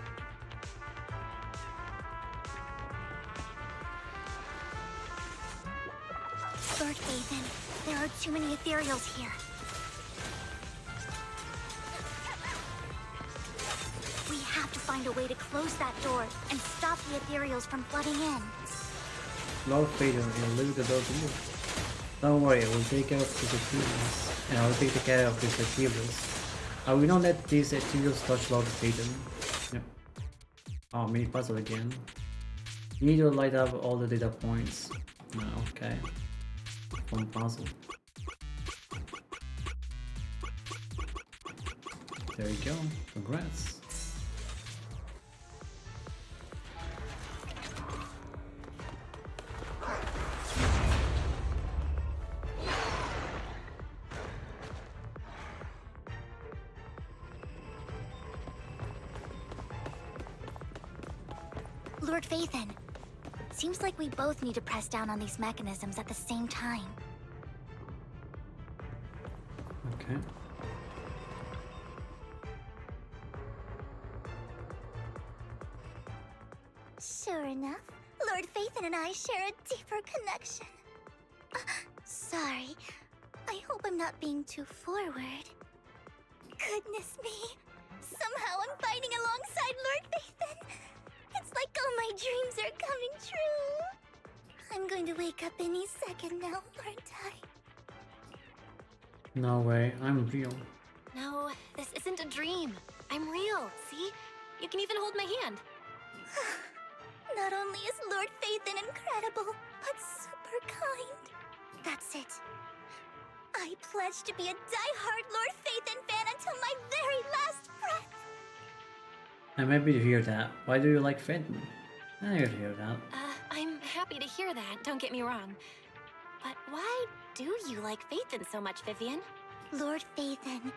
Lord Phaeton, there are too many ethereals here. We have to find a way to close that door and stop the ethereals from flooding in. Lord Phaeton, I'll leave the door to you. Don't worry, I will take care of these ethereals. And I will take care of these ethereals. I will not let these ethereals touch Lord Phaeton. Yep. Oh, mini puzzle again. You need to light up all the data points. Okay. Fun puzzle. There you go. Congrats. Lord Phaeton, seems like we both need to press down on these mechanisms at the same time. Okay. Sure enough, Lord Phaeton and I share a deeper connection. Sorry, I hope I'm not being too forward. Goodness me, somehow I'm fighting alongside Lord Phaeton. It's like all my dreams are coming true. I'm going to wake up any second now, aren't I? No way, I'm real. No, this isn't a dream. I'm real, see? You can even hold my hand. Not only is Lord Phaeton incredible, but super kind. That's it. I pledge to be a die-hard Lord Phaeton fan until my very last breath. I'm happy to hear that. Why do you like Phaeton? I could hear that. I'm happy to hear that, don't get me wrong. But why do you like Phaeton so much, Vivian? Lord Phaeton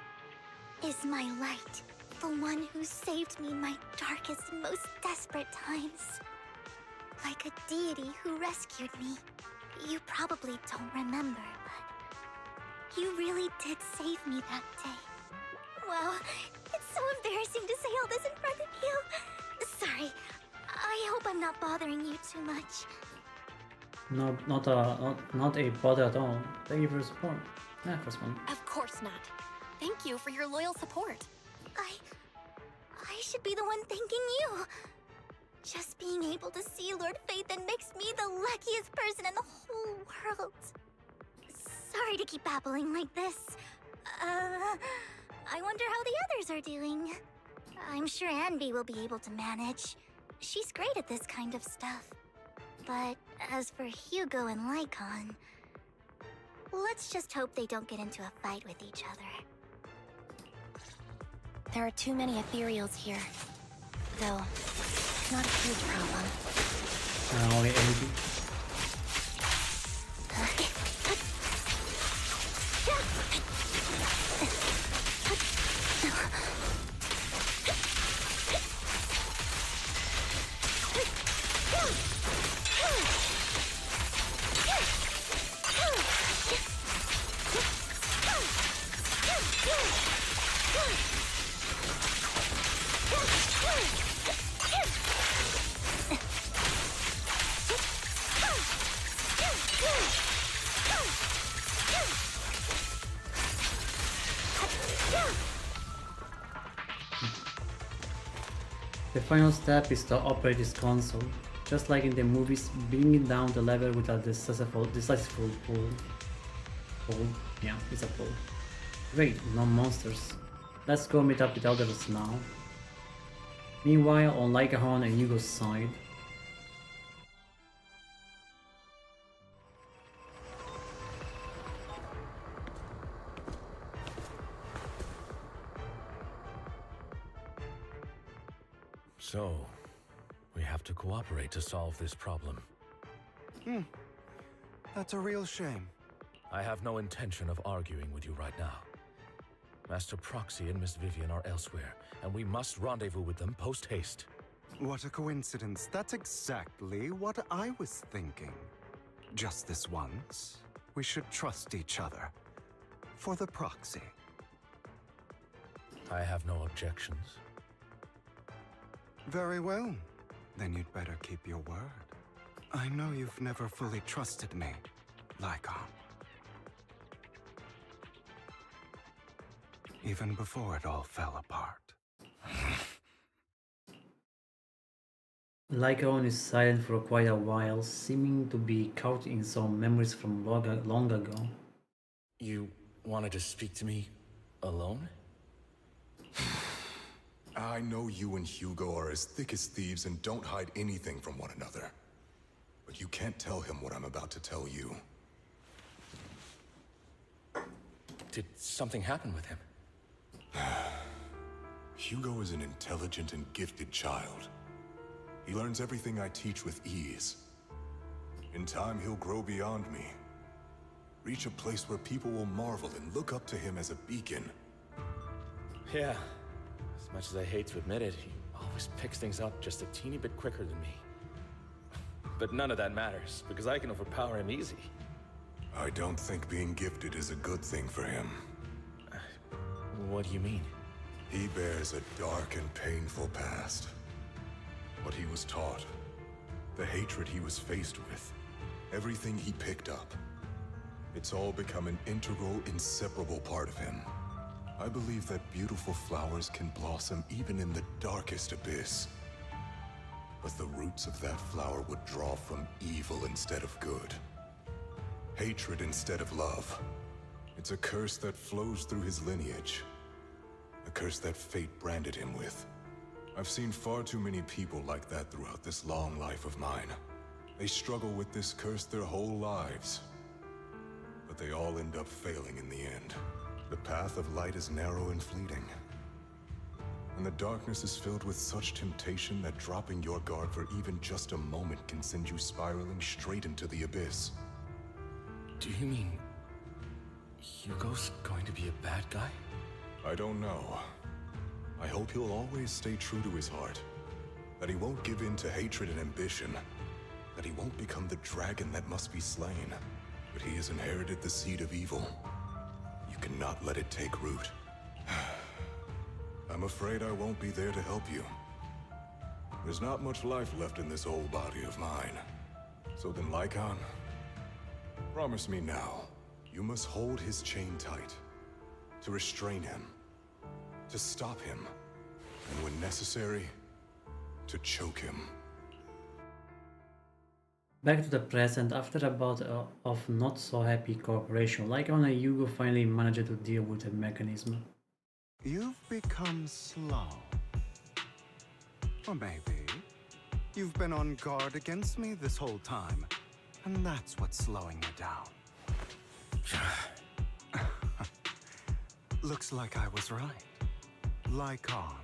is my light, the one who saved me in my darkest and most desperate times. Like a deity who rescued me. You probably don't remember, but you really did save me that day. Wow, it's so embarrassing to say all this in front of you. Sorry, I hope I'm not bothering you too much. No, not a bother at all. Thank you for your support. Yeah, first one. Of course not. Thank you for your loyal support. I should be the one thanking you. Just being able to see Lord Phaeton makes me the luckiest person in the whole world. Sorry to keep babbling like this. I wonder how the others are doing. I'm sure Anvi will be able to manage. She's great at this kind of stuff. But as for Hugo and Lycon, let's just hope they don't get into a fight with each other. There are too many ethereals here. Though, it's not a huge problem. Only 80. The final step is to operate this console, just like in the movies, bringing down the level with a decisive pull. Pull? Yeah, it's a pull. Great, no monsters. Let's go meet up with others now. Meanwhile, on Lycahon and Hugo's side. So, we have to cooperate to solve this problem. That's a real shame. I have no intention of arguing with you right now. Master Proxy and Miss Vivian are elsewhere, and we must rendezvous with them post-haste. What a coincidence. That's exactly what I was thinking. Just this once, we should trust each other. For the proxy. I have no objections. Very well. Then you'd better keep your word. I know you've never fully trusted me, Lycon. Even before it all fell apart. Lycaon is silent for quite a while, seeming to be caught in some memories from long ago. You wanted to speak to me alone? I know you and Hugo are as thick as thieves and don't hide anything from one another. But you can't tell him what I'm about to tell you. Did something happen with him? Hugo is an intelligent and gifted child. He learns everything I teach with ease. In time, he'll grow beyond me. Reach a place where people will marvel and look up to him as a beacon. Yeah. As much as I hate to admit it, he always picks things up just a teeny bit quicker than me. But none of that matters, because I can overpower him easy. I don't think being gifted is a good thing for him. What do you mean? He bears a dark and painful past. What he was taught, the hatred he was faced with, everything he picked up. It's all become an integral, inseparable part of him. I believe that beautiful flowers can blossom even in the darkest abyss. But the roots of that flower would draw from evil instead of good. Hatred instead of love. It's a curse that flows through his lineage. A curse that fate branded him with. I've seen far too many people like that throughout this long life of mine. They struggle with this curse their whole lives. But they all end up failing in the end. The path of light is narrow and fleeting. And the darkness is filled with such temptation that dropping your guard for even just a moment can send you spiraling straight into the abyss. Do you mean Hugo's going to be a bad guy? I don't know. I hope he'll always stay true to his heart. That he won't give in to hatred and ambition. That he won't become the dragon that must be slain. But he has inherited the seed of evil. You cannot let it take root. I'm afraid I won't be there to help you. There's not much life left in this old body of mine. So then, Lycon, promise me now, you must hold his chain tight. To restrain him. To stop him. And when necessary, to choke him. Back to the present, after a bout of not so happy cooperation, Lycaon and Hugo finally managed to deal with the mechanism. You've become slow. Or maybe you've been on guard against me this whole time, and that's what's slowing you down. Looks like I was right. Lycon,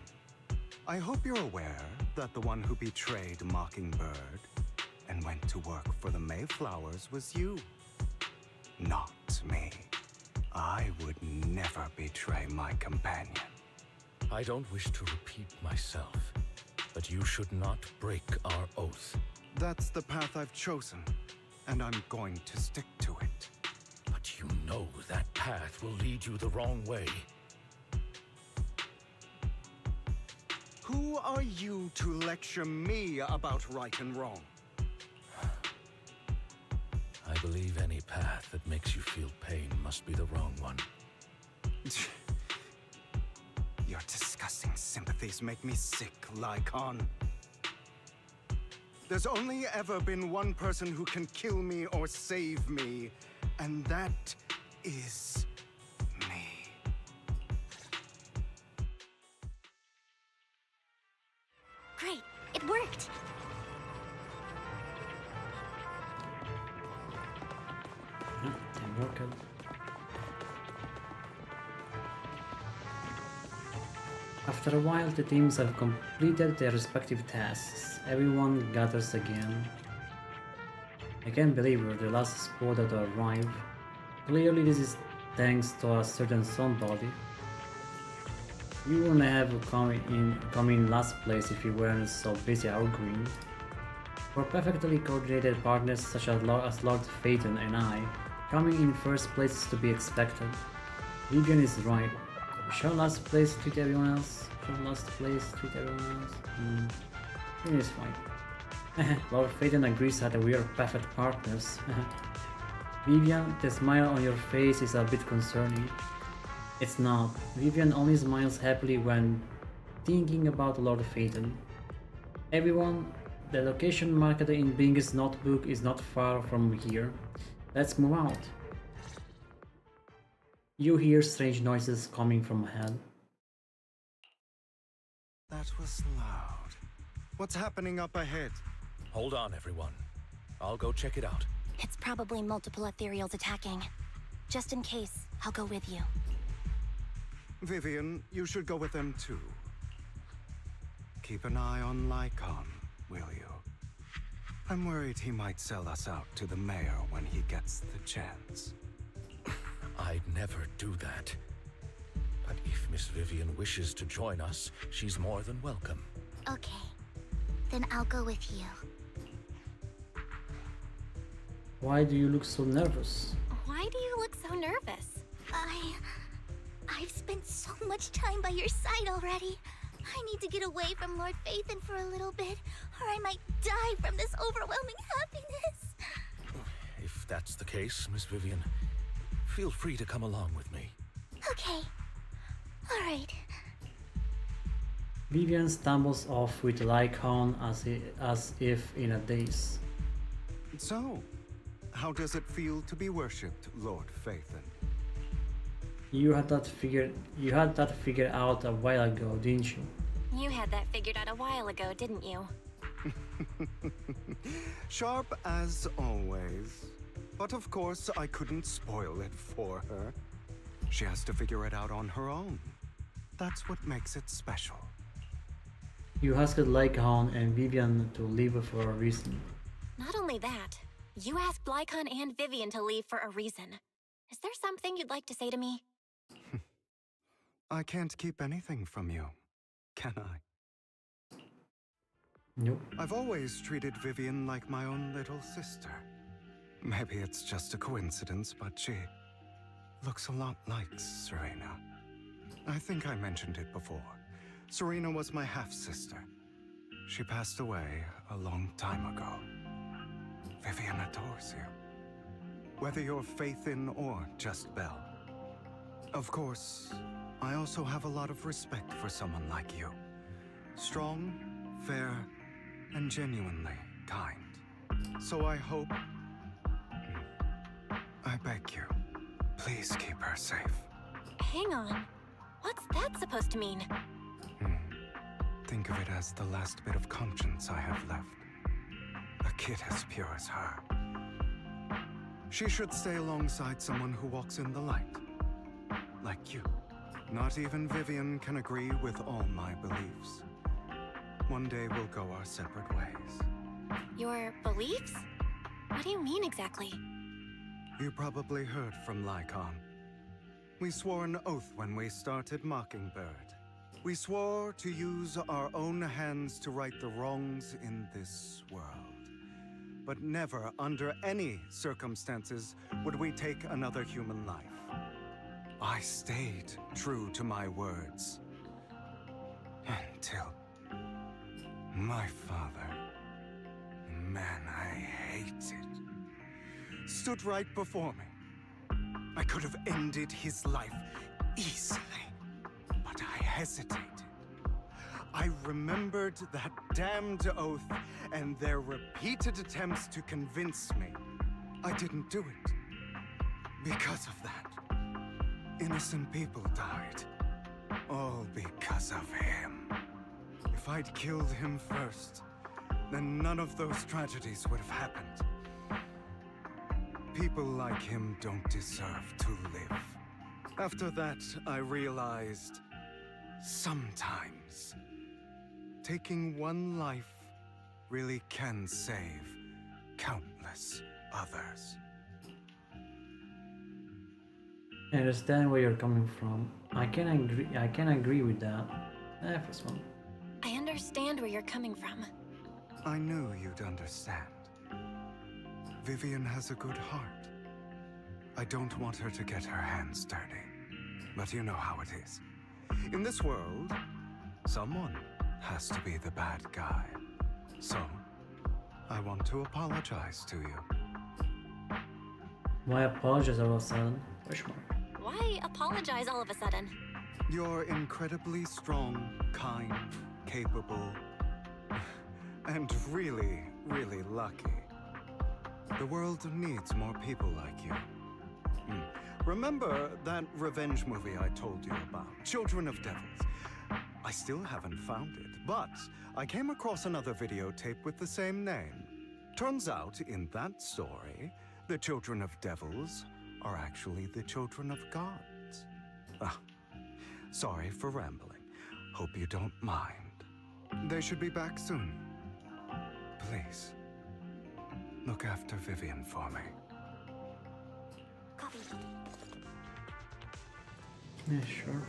I hope you're aware that the one who betrayed Mockingbird and went to work for the Mayflowers was you. Not me. I would never betray my companion. I don't wish to repeat myself, but you should not break our oath. That's the path I've chosen, and I'm going to stick to it. But you know that path will lead you the wrong way. Who are you to lecture me about right and wrong? I believe any path that makes you feel pain must be the wrong one. Your disgusting sympathies make me sick, Lycon. There's only ever been one person who can kill me or save me, and that is me. Great, it worked! After a while, the teams have completed their respective tasks. Everyone gathers again. I can't believe we're the last squad to arrive. Clearly this is thanks to a certain somebody. You wouldn't have come in last place if you weren't so busy arguing. For perfectly coordinated partners such as Lord Phaeton and I, coming in first place is to be expected. Vivian is right. Shall last place treat everyone else? Shall last place treat everyone else? It is fine. Lord Phaeton agrees that we are perfect partners. Vivian, the smile on your face is a bit concerning. It's not. Vivian only smiles happily when thinking about Lord Phaeton. Everyone, the location marked in Bing's notebook is not far from here. Let's move out. You hear strange noises coming from hell. That was loud. What's happening up ahead? Hold on, everyone. I'll go check it out. It's probably multiple ethereals attacking. Just in case, I'll go with you. Vivian, you should go with them too. Keep an eye on Lycon, will you? I'm worried he might sell us out to the mayor when he gets the chance. I'd never do that. But if Miss Vivian wishes to join us, she's more than welcome. Okay. Then I'll go with you. Why do you look so nervous? Why do you look so nervous? I've spent so much time by your side already. I need to get away from Lord Phaeton for a little bit, or I might die from this overwhelming happiness. If that's the case, Miss Vivian, feel free to come along with me. Okay. All right. Vivian stumbles off with Lycon as if in a daze. So, how does it feel to be worshipped, Lord Phaeton? You had that figured out a while ago, didn't you? You had that figured out a while ago, didn't you? Sharp as always. But of course, I couldn't spoil it for her. She has to figure it out on her own. That's what makes it special. You asked Lycon and Vivian to leave for a reason. Not only that, you asked Lycon and Vivian to leave for a reason. Is there something you'd like to say to me? I can't keep anything from you, can I? Nope. I've always treated Vivian like my own little sister. Maybe it's just a coincidence, but she looks a lot like Serena. I think I mentioned it before. Serena was my half-sister. She passed away a long time ago. Vivian adores you. Whether you're Phaeton or just Belle. Of course, I also have a lot of respect for someone like you. Strong, fair, and genuinely kind. So I hope... I beg you, please keep her safe. Hang on. What's that supposed to mean? Think of it as the last bit of conscience I have left. A kid as pure as her. She should stay alongside someone who walks in the light. Like you. Not even Vivian can agree with all my beliefs. One day we'll go our separate ways. Your beliefs? What do you mean exactly? You probably heard from Lycon. We swore an oath when we started Mockingbird. We swore to use our own hands to right the wrongs in this world. But never, under any circumstances, would we take another human life. I stayed true to my words. Until... my father, the man I hated, stood right before me. I could have ended his life easily, but I hesitated. I remembered that damned oath and their repeated attempts to convince me. I didn't do it. Because of that, innocent people died. All because of him. If I'd killed him first, then none of those tragedies would have happened. People like him don't deserve to live. After that, I realized, sometimes, taking one life really can save countless others. I understand where you're coming from. I can agree with that. First one. I understand where you're coming from. I knew you'd understand. Vivian has a good heart. I don't want her to get her hands dirty. But you know how it is. In this world, someone has to be the bad guy. So, I want to apologize to you. Why apologize all of a sudden? Question mark. Why apologize all of a sudden? You're incredibly strong, kind, capable, and really, really lucky. The world needs more people like you. Remember that revenge movie I told you about? Children of Devils. I still haven't found it, but I came across another videotape with the same name. Turns out, in that story, the children of devils are actually the children of gods. Ah, sorry for rambling. Hope you don't mind. They should be back soon. Please, look after Vivian for me. Copy. Yeah, sure.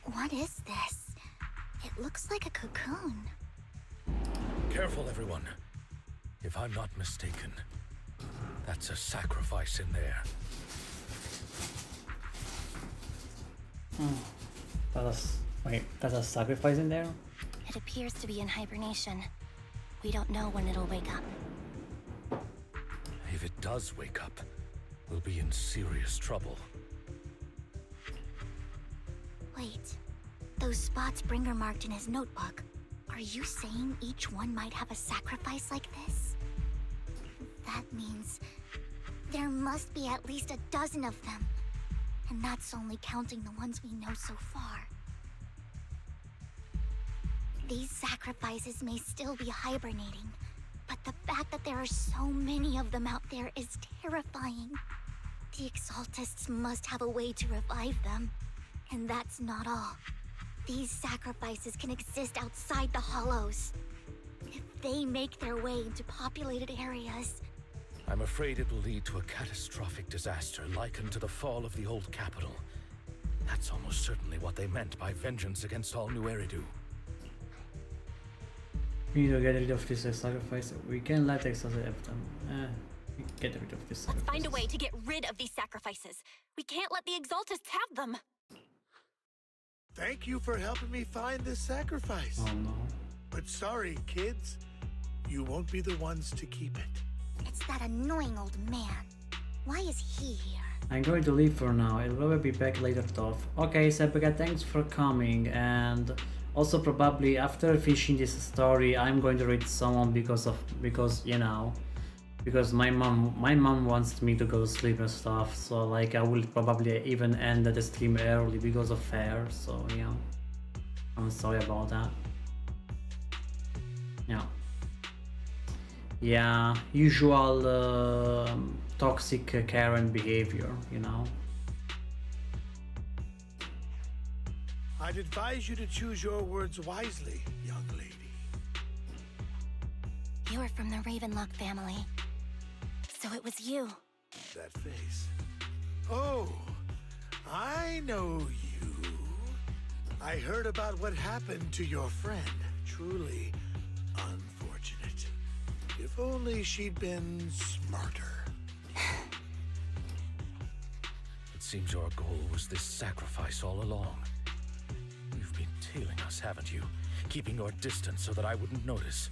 What is this? It looks like a cocoon. Careful, everyone. If I'm not mistaken, that's a sacrifice in there. That's a sacrifice in there? It appears to be in hibernation. We don't know when it'll wake up. If it does wake up, we'll be in serious trouble. Wait, those spots Bringer marked in his notebook. Are you saying each one might have a sacrifice like this? That means there must be at least a dozen of them. And that's only counting the ones we know so far. These sacrifices may still be hibernating, but the fact that there are so many of them out there is terrifying. The Exaltists must have a way to revive them. And that's not all. These sacrifices can exist outside the Hollows. If they make their way into populated areas... I'm afraid it will lead to a catastrophic disaster likened to the fall of the old capital. That's almost certainly what they meant by vengeance against all New Eridu. We need to get rid of this sacrifice. We can let Exalted have them. Get rid of this sacrifice. Let's find a way to get rid of these sacrifices. We can't let the Exaltists have them. Thank you for helping me find this sacrifice. Oh no. But sorry, kids. You won't be the ones to keep it. It's that annoying old man. Why is he here? I'm going to leave for now. I'll probably be back later though. Okay, Sebeka, thanks for coming, and also probably after finishing this story I'm going to read someone because my mom wants me to go to sleep and stuff, so like I will probably even end the stream early because of her, so yeah, I'm sorry about that. Yeah, usual toxic Karen behavior, you know. I'd advise you to choose your words wisely, young lady. You were from the Ravenlock family. So it was you. That face. Oh, I know you. I heard about what happened to your friend. Truly unfortunate. If only she'd been smarter. It seems your goal was this sacrifice all along. You've been tailing us, haven't you? Keeping your distance so that I wouldn't notice.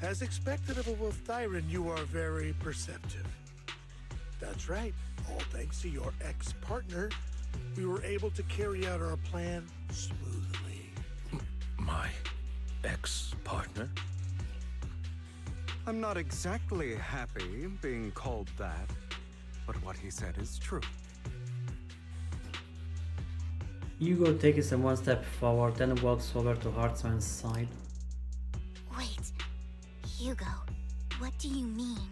As expected of a Wolf Tyrant, you are very perceptive. That's right. All thanks to your ex-partner, we were able to carry out our plan smoothly. My ex-partner? I'm not exactly happy being called that, but what he said is true. Hugo takes a one step forward, then walks over to Hartzman's side. Wait, Hugo, what do you mean?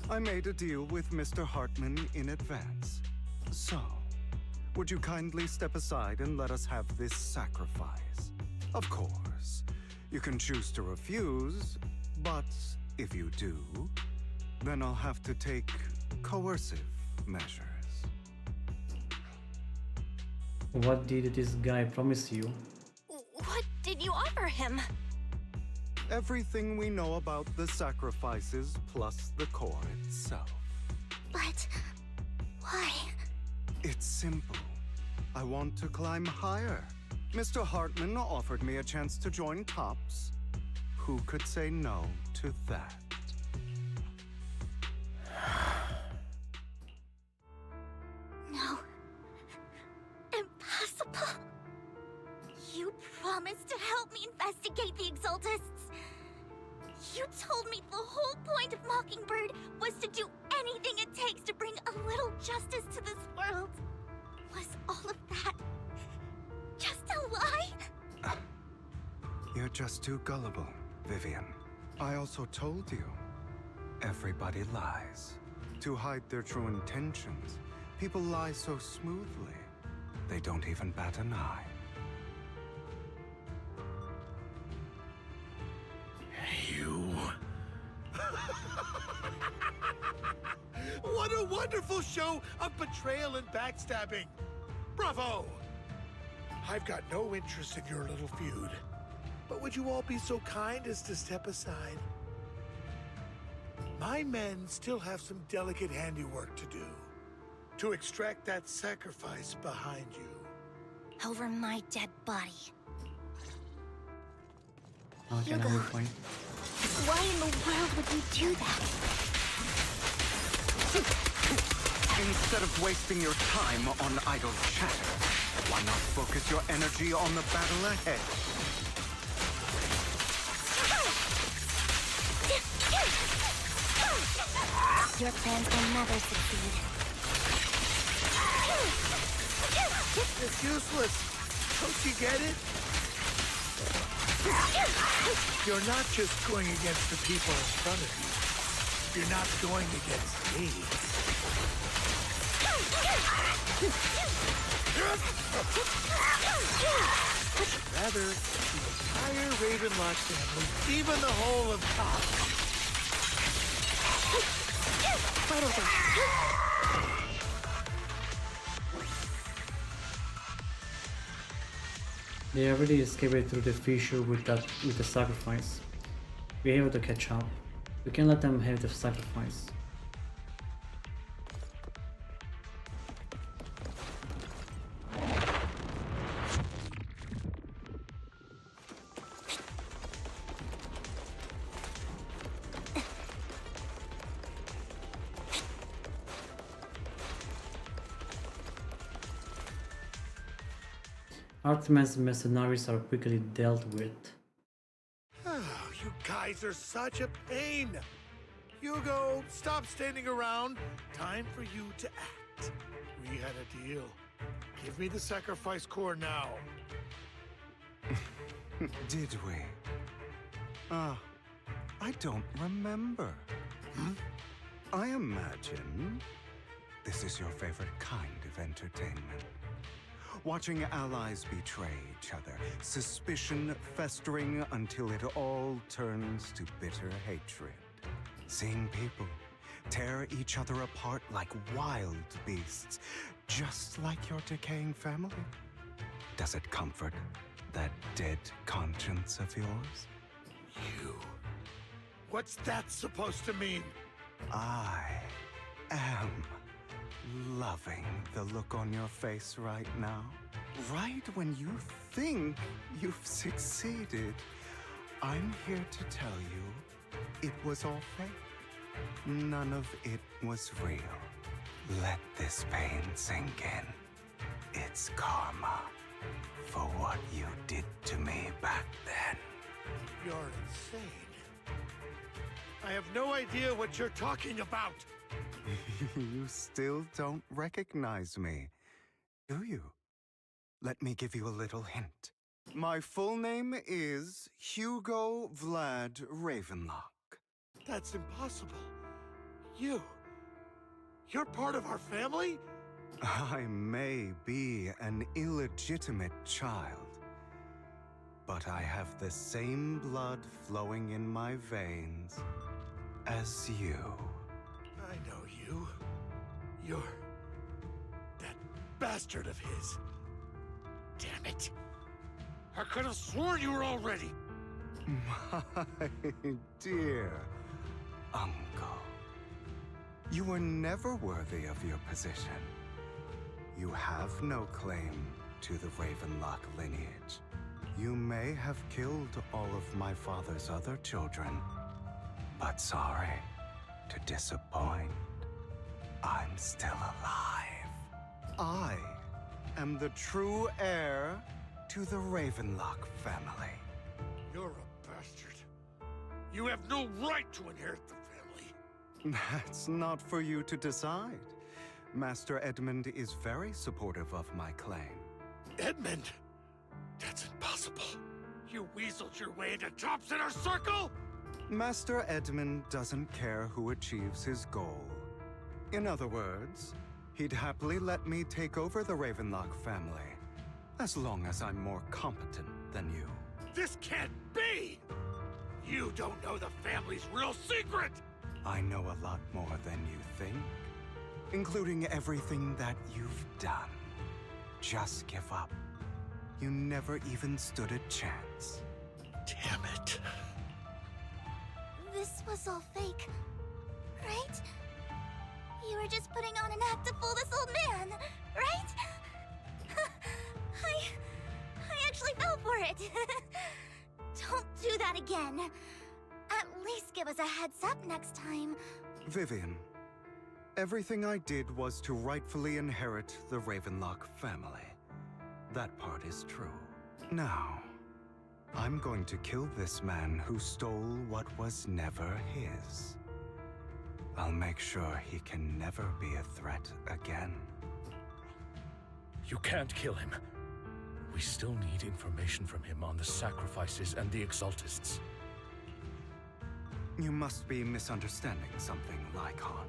I made a deal with Mr. Hartman in advance. So, would you kindly step aside and let us have this sacrifice? Of course, you can choose to refuse, but if you do, then I'll have to take coercive measures. What did this guy promise you? What did you offer him? Everything we know about the sacrifices plus the core itself. But why? It's simple. I want to climb higher. Mr. Hartman offered me a chance to join Tops. Who could say no to that? No. Impossible. You promised to help me investigate the Exaltists. You told me the whole point of Mockingbird was to do anything it takes to bring a little justice to this world. Was all of that just a lie? You're just too gullible, Vivian. I also told you, everybody lies. To hide their true intentions, people lie so smoothly, they don't even bat an eye. You... What a wonderful show of betrayal and backstabbing! Bravo! I've got no interest in your little feud. But would you all be so kind as to step aside? My men still have some delicate handiwork to do. To extract that sacrifice behind you. Over my dead body. Okay, now we're fine. Why in the world would you do that? Instead of wasting your time on idle chatter, why not focus your energy on the battle ahead? Your plans will never succeed. It's useless. Don't you get it? You're not just going against the people in front of you. You're not going against me. Rather, the entire Ravenlock family, even the whole of Top. Wait a second. They already escaped through the fissure with the sacrifice. We're able to catch up. We can't let them have the sacrifice. Hartman's mercenaries are quickly dealt with. You guys are such a pain. Hugo, stop standing around. Time for you to act. We had a deal. Give me the sacrifice core now. Did we? I don't remember. I imagine this is your favorite kind of entertainment. Watching allies betray each other, suspicion festering until it all turns to bitter hatred. Seeing people tear each other apart like wild beasts, just like your decaying family. Does it comfort that dead conscience of yours? You. What's that supposed to mean? I am loving the look on your face right now. Right when you think you've succeeded, I'm here to tell you it was all fake. None of it was real. Let this pain sink in. It's karma for what you did to me back then. You're insane. I have no idea what you're talking about. You still don't recognize me, do you? Let me give you a little hint. My full name is Hugo Vlad Ravenlock. That's impossible. You're part of our family? I may be an illegitimate child, but I have the same blood flowing in my veins as you. I know you. You're that bastard of his. Damn it. I could have sworn you were already. My dear uncle, you were never worthy of your position. You have no claim to the Ravenlock lineage. You may have killed all of my father's other children, but sorry to disappoint. I'm still alive. I am the true heir to the Ravenlock family. You're a bastard. You have no right to inherit the family. That's not for you to decide. Master Edmund is very supportive of my claim. Edmund? That's impossible. You weaseled your way into Top's inner circle? Master Edmund doesn't care who achieves his goal. In other words, he'd happily let me take over the Ravenlock family, as long as I'm more competent than you. This can't be! You don't know the family's real secret! I know a lot more than you think, including everything that you've done. Just give up. You never even stood a chance. Damn it. This was all fake, right? You were just putting on an act to fool this old man, right? I actually fell for it. Don't do that again. At least give us a heads up next time. Vivian, everything I did was to rightfully inherit the Ravenlock family. That part is true. Now, I'm going to kill this man who stole what was never his. I'll make sure he can never be a threat again. You can't kill him. We still need information from him on the sacrifices and the Exaltists. You must be misunderstanding something, Lycon.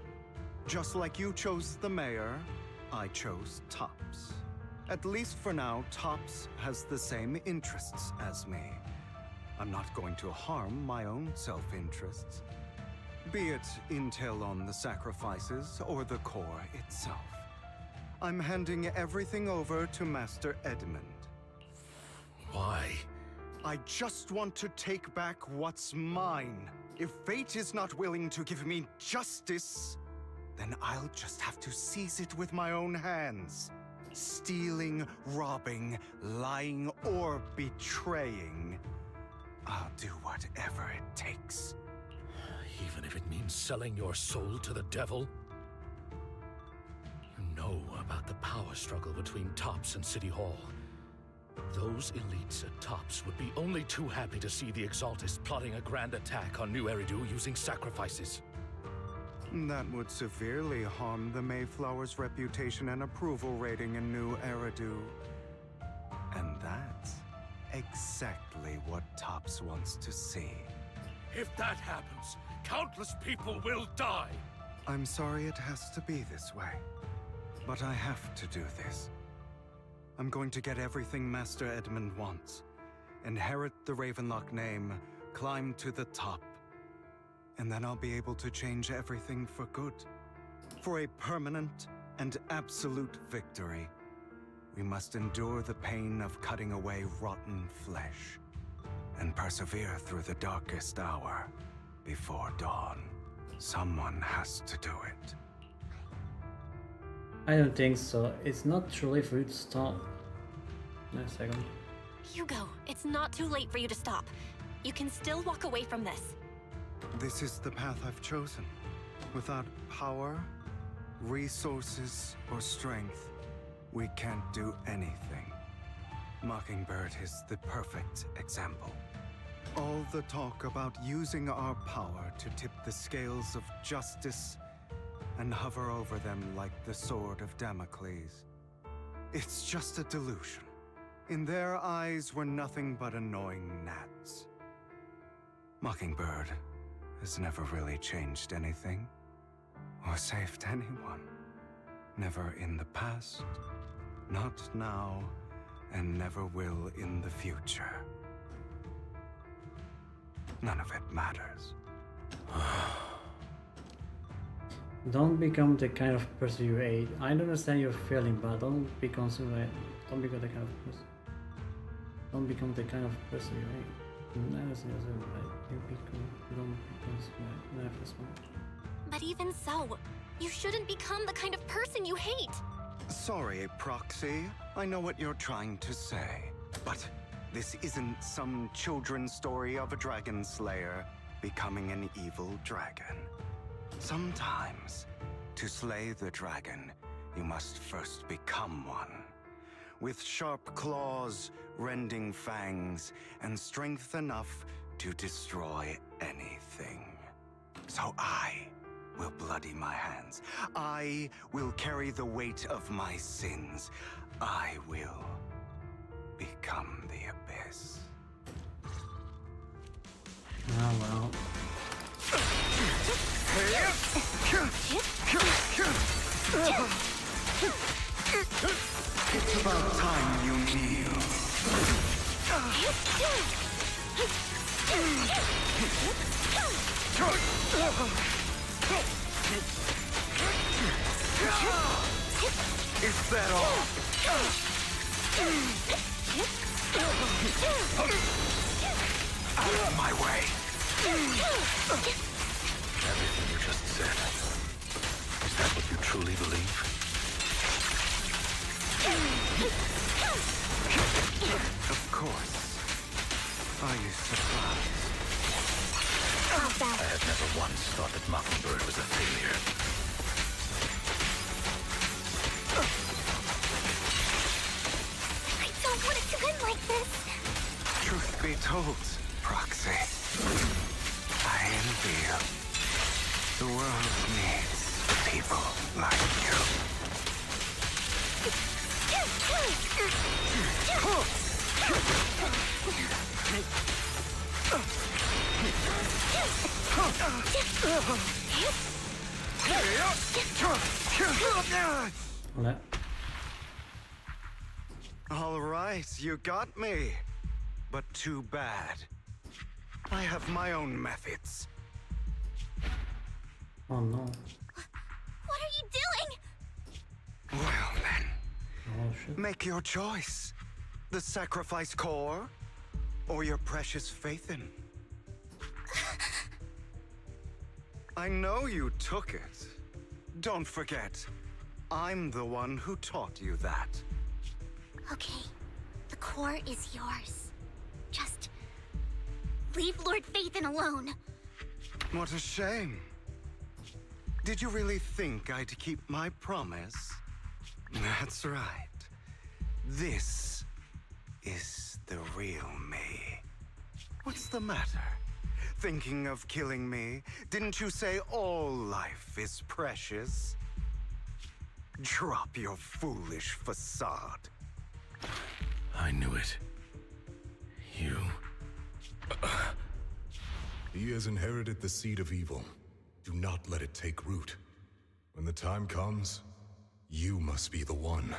Just like you chose the mayor, I chose Tops. At least for now, Tops has the same interests as me. I'm not going to harm my own self-interests. Be it intel on the sacrifices or the core itself. I'm handing everything over to Master Edmund. Why? I just want to take back what's mine. If fate is not willing to give me justice, then I'll just have to seize it with my own hands. Stealing, robbing, lying, or betraying. I'll do whatever it takes. Even if it means selling your soul to the devil? You know about the power struggle between Tops and City Hall. Those elites at Tops would be only too happy to see the Exaltists plotting a grand attack on New Eridu using sacrifices. That would severely harm the Mayflower's reputation and approval rating in New Eridu. And that's exactly what Tops wants to see. If that happens, countless people will die! I'm sorry it has to be this way, but I have to do this. I'm going to get everything Master Edmund wants. Inherit the Ravenlock name, climb to the top. And then I'll be able to change everything for good. For a permanent and absolute victory, we must endure the pain of cutting away rotten flesh and persevere through the darkest hour before dawn. Someone has to do it. I don't think so. It's not too late for you to stop. Wait a second. Hugo, it's not too late for you to stop. You can still walk away from this. This is the path I've chosen. Without power, resources, or strength, we can't do anything. Mockingbird is the perfect example. All the talk about using our power to tip the scales of justice and hover over them like the sword of Damocles. It's just a delusion. In their eyes, we're nothing but annoying gnats. Mockingbird has never really changed anything. or saved anyone. Never in the past, not now, and never will in the future. None of it matters. Don't become the kind of person you hate. I understand your feeling, but don't become the kind of person. Don't become the kind of person you hate. Never say you don't become never smart. But even so, you shouldn't become the kind of person you hate. Sorry, Proxy. I know what you're trying to say. But this isn't some children's story of a dragon slayer becoming an evil dragon. Sometimes, to slay the dragon, you must first become one. With sharp claws, rending fangs, and strength enough to destroy anything. So I will bloody my hands. I will carry the weight of my sins. I will become the abyss. Oh well. It's about time you kneel. Is that all? Out of my way. Everything you just said. Is that what you truly believe? Of course. Are you surprised? I have never once thought that Mockingbird was a failure. I don't want it to end like this. Truth be told, Proxy, I envy you. The world needs people like you. Ole. All right, you got me. But too bad. I have my own methods. Oh no. What are you doing? Well then, Oh shit. make your choice. The sacrifice core, or your precious Faithin. I know you took it. Don't forget, I'm the one who taught you that. Okay, the core is yours. Just leave Lord Phaethon alone. What a shame. Did you really think I'd keep my promise? That's right. This is the real me. What's the matter? Thinking of killing me? Didn't you say all life is precious? Drop your foolish facade. I knew it. You... He has inherited the seed of evil. Do not let it take root. When the time comes, you must be the one.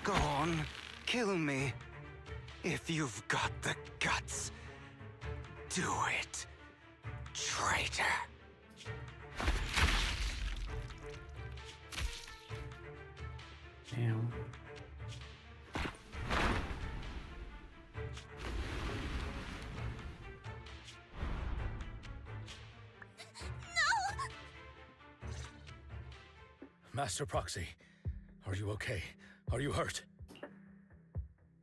Go on, kill me. If you've got the guts, do it, traitor. Damn. Master Proxy, are you okay? Are you hurt?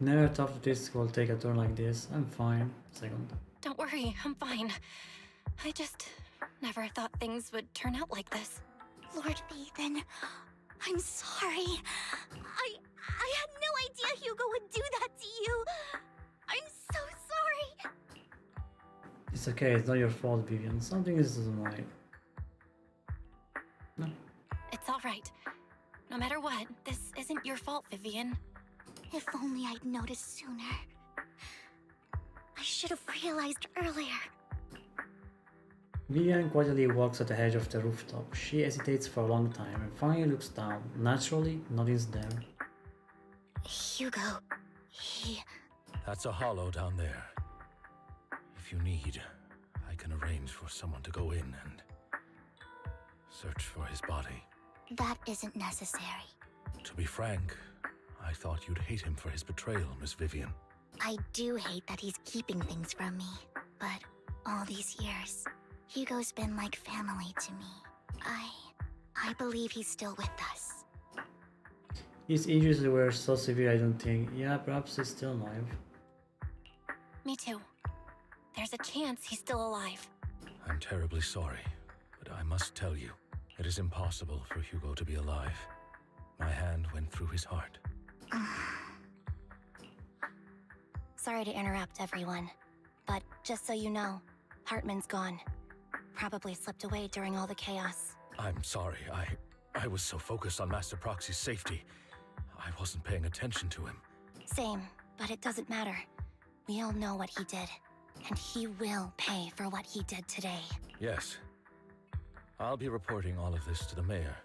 Never thought this will take a turn like this. I'm fine. Second. Don't worry, I'm fine. I just never thought things would turn out like this. Lord Phaethon, I'm sorry. I had no idea Hugo would do that to you. I'm so sorry. It's okay, it's not your fault, Vivian. Something isn't right. No. It's all right. No matter what, this isn't your fault, Vivian. If only I'd noticed sooner. I should have realized earlier. Vivian quietly walks at the edge of the rooftop. She hesitates for a long time and finally looks down. Naturally, nothing's there. Hugo, he... That's a hollow down there. If you need, I can arrange for someone to go in and search for his body. That isn't necessary. To be frank, I thought you'd hate him for his betrayal, Miss Vivian. I do hate that he's keeping things from me, but all these years, Hugo's been like family to me. I believe he's still with us. His injuries were so severe I don't think. Yeah, perhaps he's still alive. Me too. There's a chance he's still alive. I'm terribly sorry, but I must tell you, it is impossible for Hugo to be alive. My hand went through his heart. Sorry to interrupt, everyone. But just so you know, Hartman's gone. Probably slipped away during all the chaos. I'm sorry, I was so focused on Master Proxy's safety. I wasn't paying attention to him. Same, but it doesn't matter. We all know what he did, and he will pay for what he did today. Yes. I'll be reporting all of this to the mayor.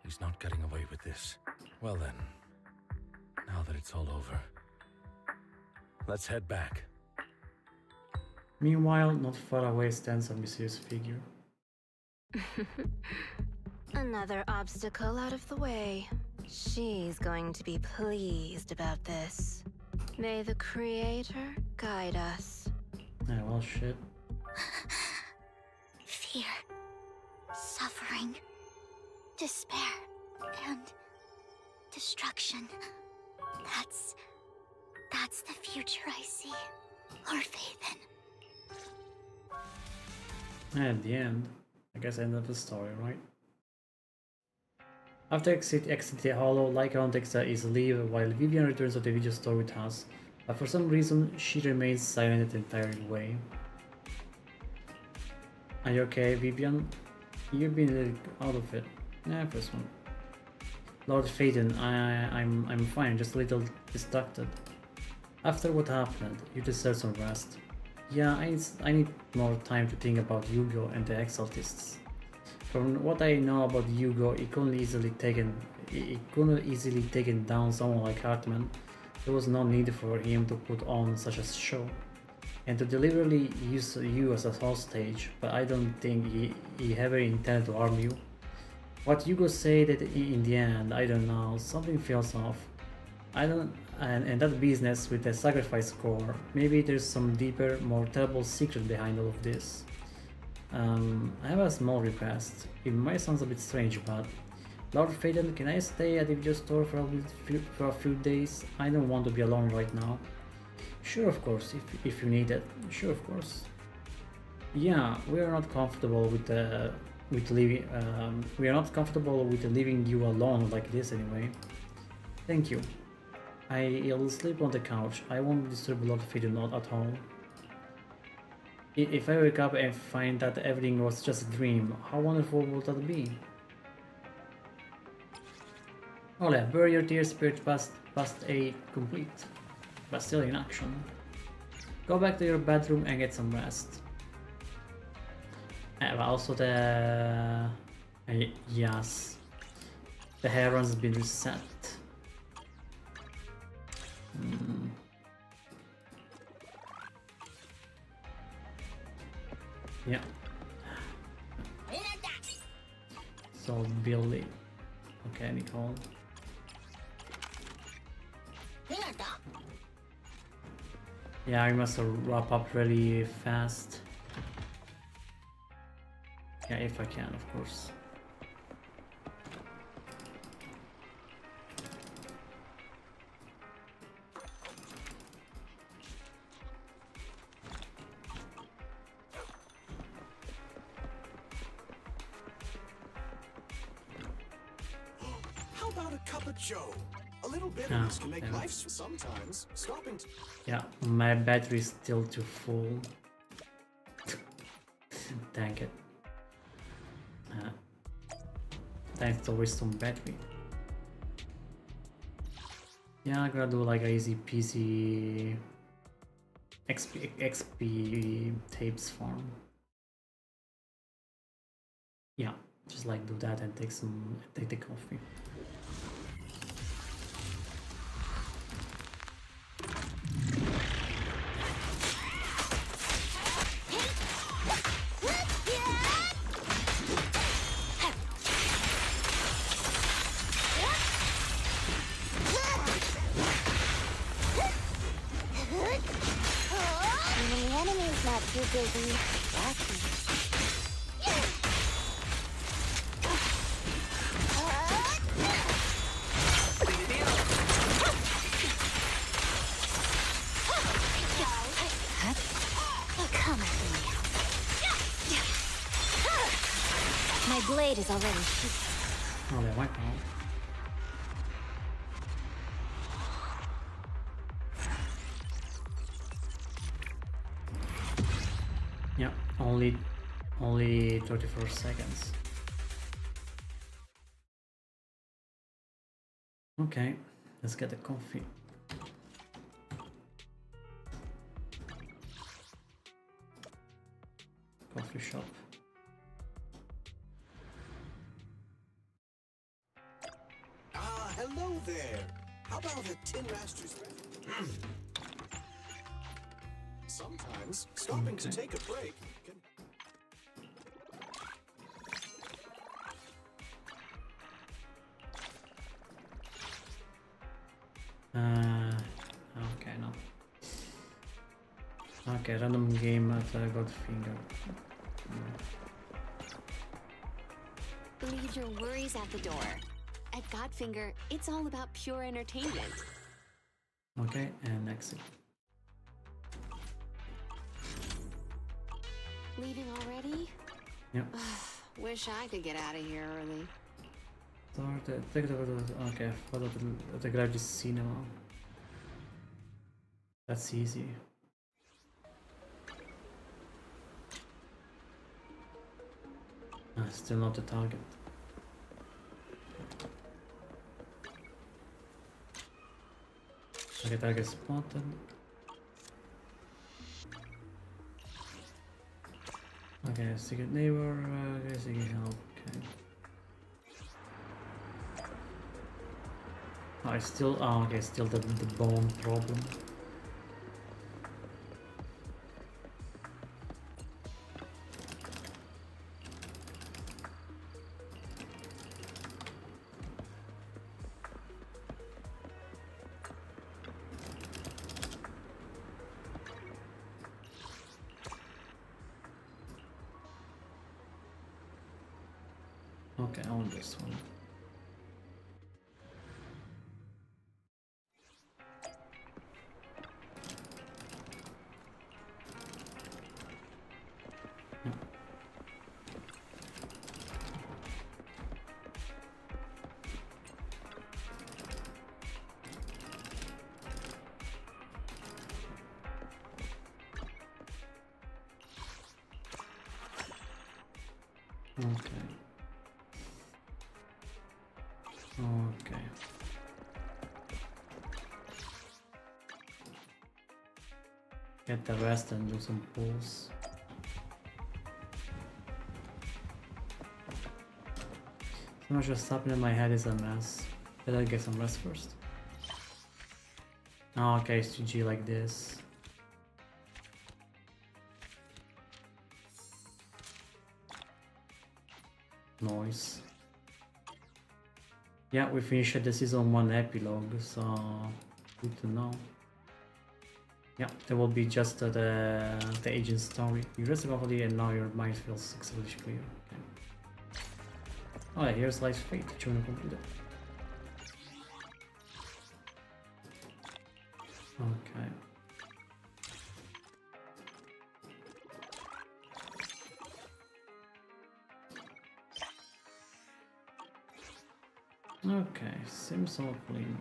He's not getting away with this. Well then, now that it's all over, let's head back. Meanwhile, not far away stands a mysterious figure. Another obstacle out of the way. She's going to be pleased about this. May the Creator guide us. Yeah, well, shit. Fear, suffering, despair, and destruction. That's the future I see. Lord Faithen. At the end, I guess end of the story, right? After exiting the hollow, Lycaon takes his leave while Vivian returns to the video store with us, but for some reason she remains silent the entire way. Are you okay, Vivian? You've been a little out of it. Yeah, first one. Lord Faden, I'm fine, just a little distracted. After what happened, you deserve some rest. Yeah, I need more time to think about Hugo and the Exaltists. From what I know about Hugo, he couldn't easily taken down someone like Hartman. There was no need for him to put on such a show. And to deliberately use you as a hostage, but I don't think he ever intended to harm you. What Hugo said that in the end, I don't know, something feels off. And that business with the sacrifice core, maybe there's some deeper, more terrible secret behind all of this. I have a small request. It might sound a bit strange, but Lord Faden, can I stay at the video store for a few days? I don't want to be alone right now. Sure, of course, if you need it. Sure, of course. Yeah, we are not comfortable with leaving you alone like this anyway. Thank you. I'll sleep on the couch. I won't disturb Lord Faden at all. If I wake up and find that everything was just a dream, how wonderful would that be? Ole, bury your tears, spirit past A complete, but still in action. Go back to your bedroom and get some rest. And also yes, the Heron's been reset. Yeah. So Billy. Okay, Nicole. Yeah, I must wrap up really fast. Yeah, if I can, of course. How about a cup of joe? A little bitterness can make life sometimes. Stopping. Yeah, my battery's still too full. Dang it. Thanks to waste some battery. Yeah, I'm gonna do like a easy peasy XP tapes farm. Yeah, just like do that and take the coffee. When the enemy's not too busy, lucky. Come at me. My blade is already sheathed. Oh, they wipe out. Yeah, only 34 seconds. Okay, let's get the coffee. Coffee shop. Ah, hello there. How about a Tin Master's? Sometimes stopping to take a break can... Okay, no. Okay, random game at Godfinger. Leave your worries at the door. At Godfinger, it's all about pure entertainment. Okay, and exit. Leaving already? Yep. Wish I could get out of here early. Okay, follow the garage cinema. That's easy. Still not the target. Okay, target spotted. Okay, secret neighbor, okay, seeking help, okay. I still, okay, still the bone problem. Okay, on this one. Okay. Okay. Get the rest and do some pulls. So much just happening in my head is a mess. Better get some rest first. Oh, okay, it's GG like this. Noise. Yeah, we finished the season 1 epilogue, so good to know. Yeah, there will be just the agent story. You rest properly and now your mind feels successfully clear. Okay. Oh yeah, here's Life's Fate, join the computer. Okay. Okay, seems all clean.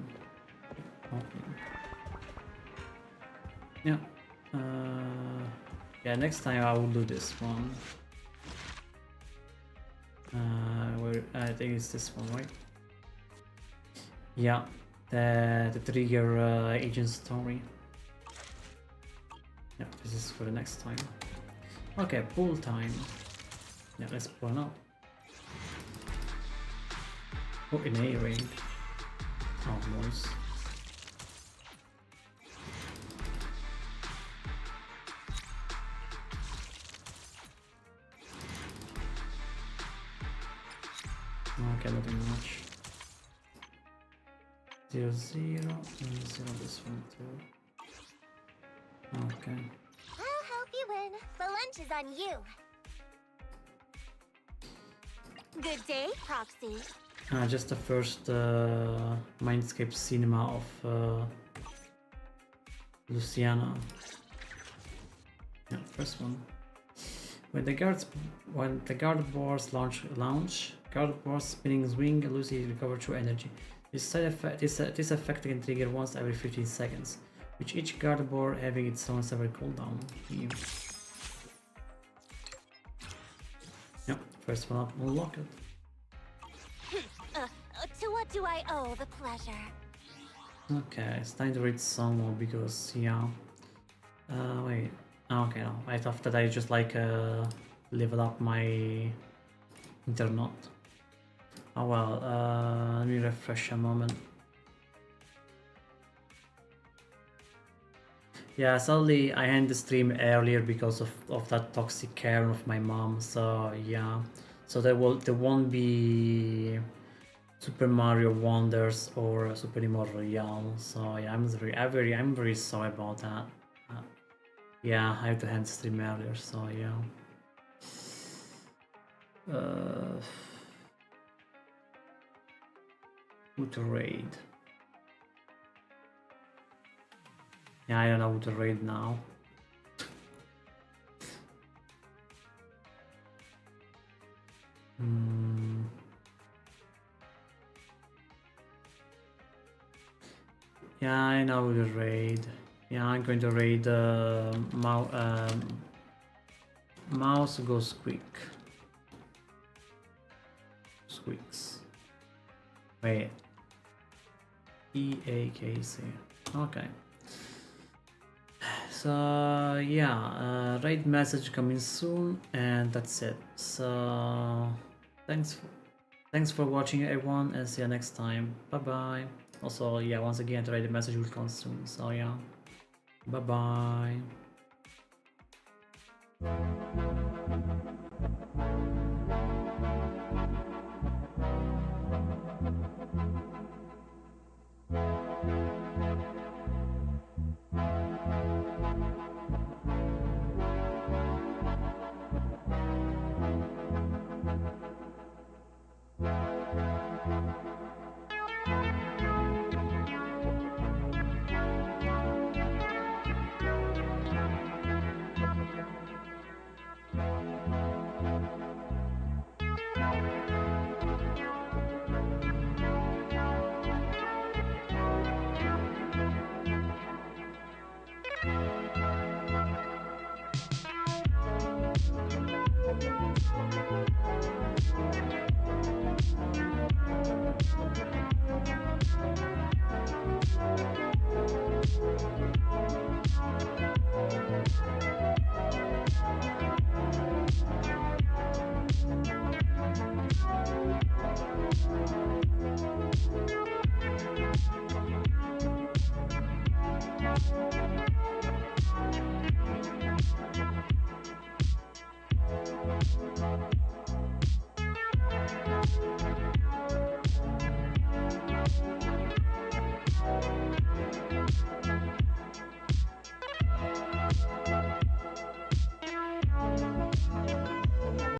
All clean. Yeah. Yeah, next time I will do this one. Where I think it's this one, right? Yeah. the trigger agent story. Yeah, this is for the next time. Okay, pull time. Yeah, let's pull now. Oh, in A ring. Almost. Okay, nothing much. 0, 0, and 0 this one too. Okay. I'll help you win. The lunch is on you. Good day, Proxy. Just the first Mindscape cinema of Luciana. Yeah, first one. When the guard bars launch, guard bars spinning wing, Lucy recover true energy. This effect can trigger once every 15 seconds, with each guard bar having its own separate cooldown. Yep, first one up, unlock it. To what do I owe the pleasure? Okay, it's time to read some more because, yeah. Wait. Okay, no. I thought that I just like level up my internet. Oh well, let me refresh a moment. Yeah, sadly I ended the stream earlier because of that toxic Karen of my mom, so yeah. So there won't be Super Mario Wonders or Super Immortal Royale, so yeah, I'm very sorry about that. Yeah, I have to end the stream earlier, so yeah. Who to raid? Yeah, I don't know who to raid now. Yeah, I know who to raid. Yeah, I'm going to raid Mouse goes quick. Squeaks. Wait. EAKC. Okay. So yeah, raid message coming soon, and that's it. So thanks for watching, everyone, and see you next time. Bye bye. Also, yeah, once again, the raid message will come soon. So yeah, bye bye.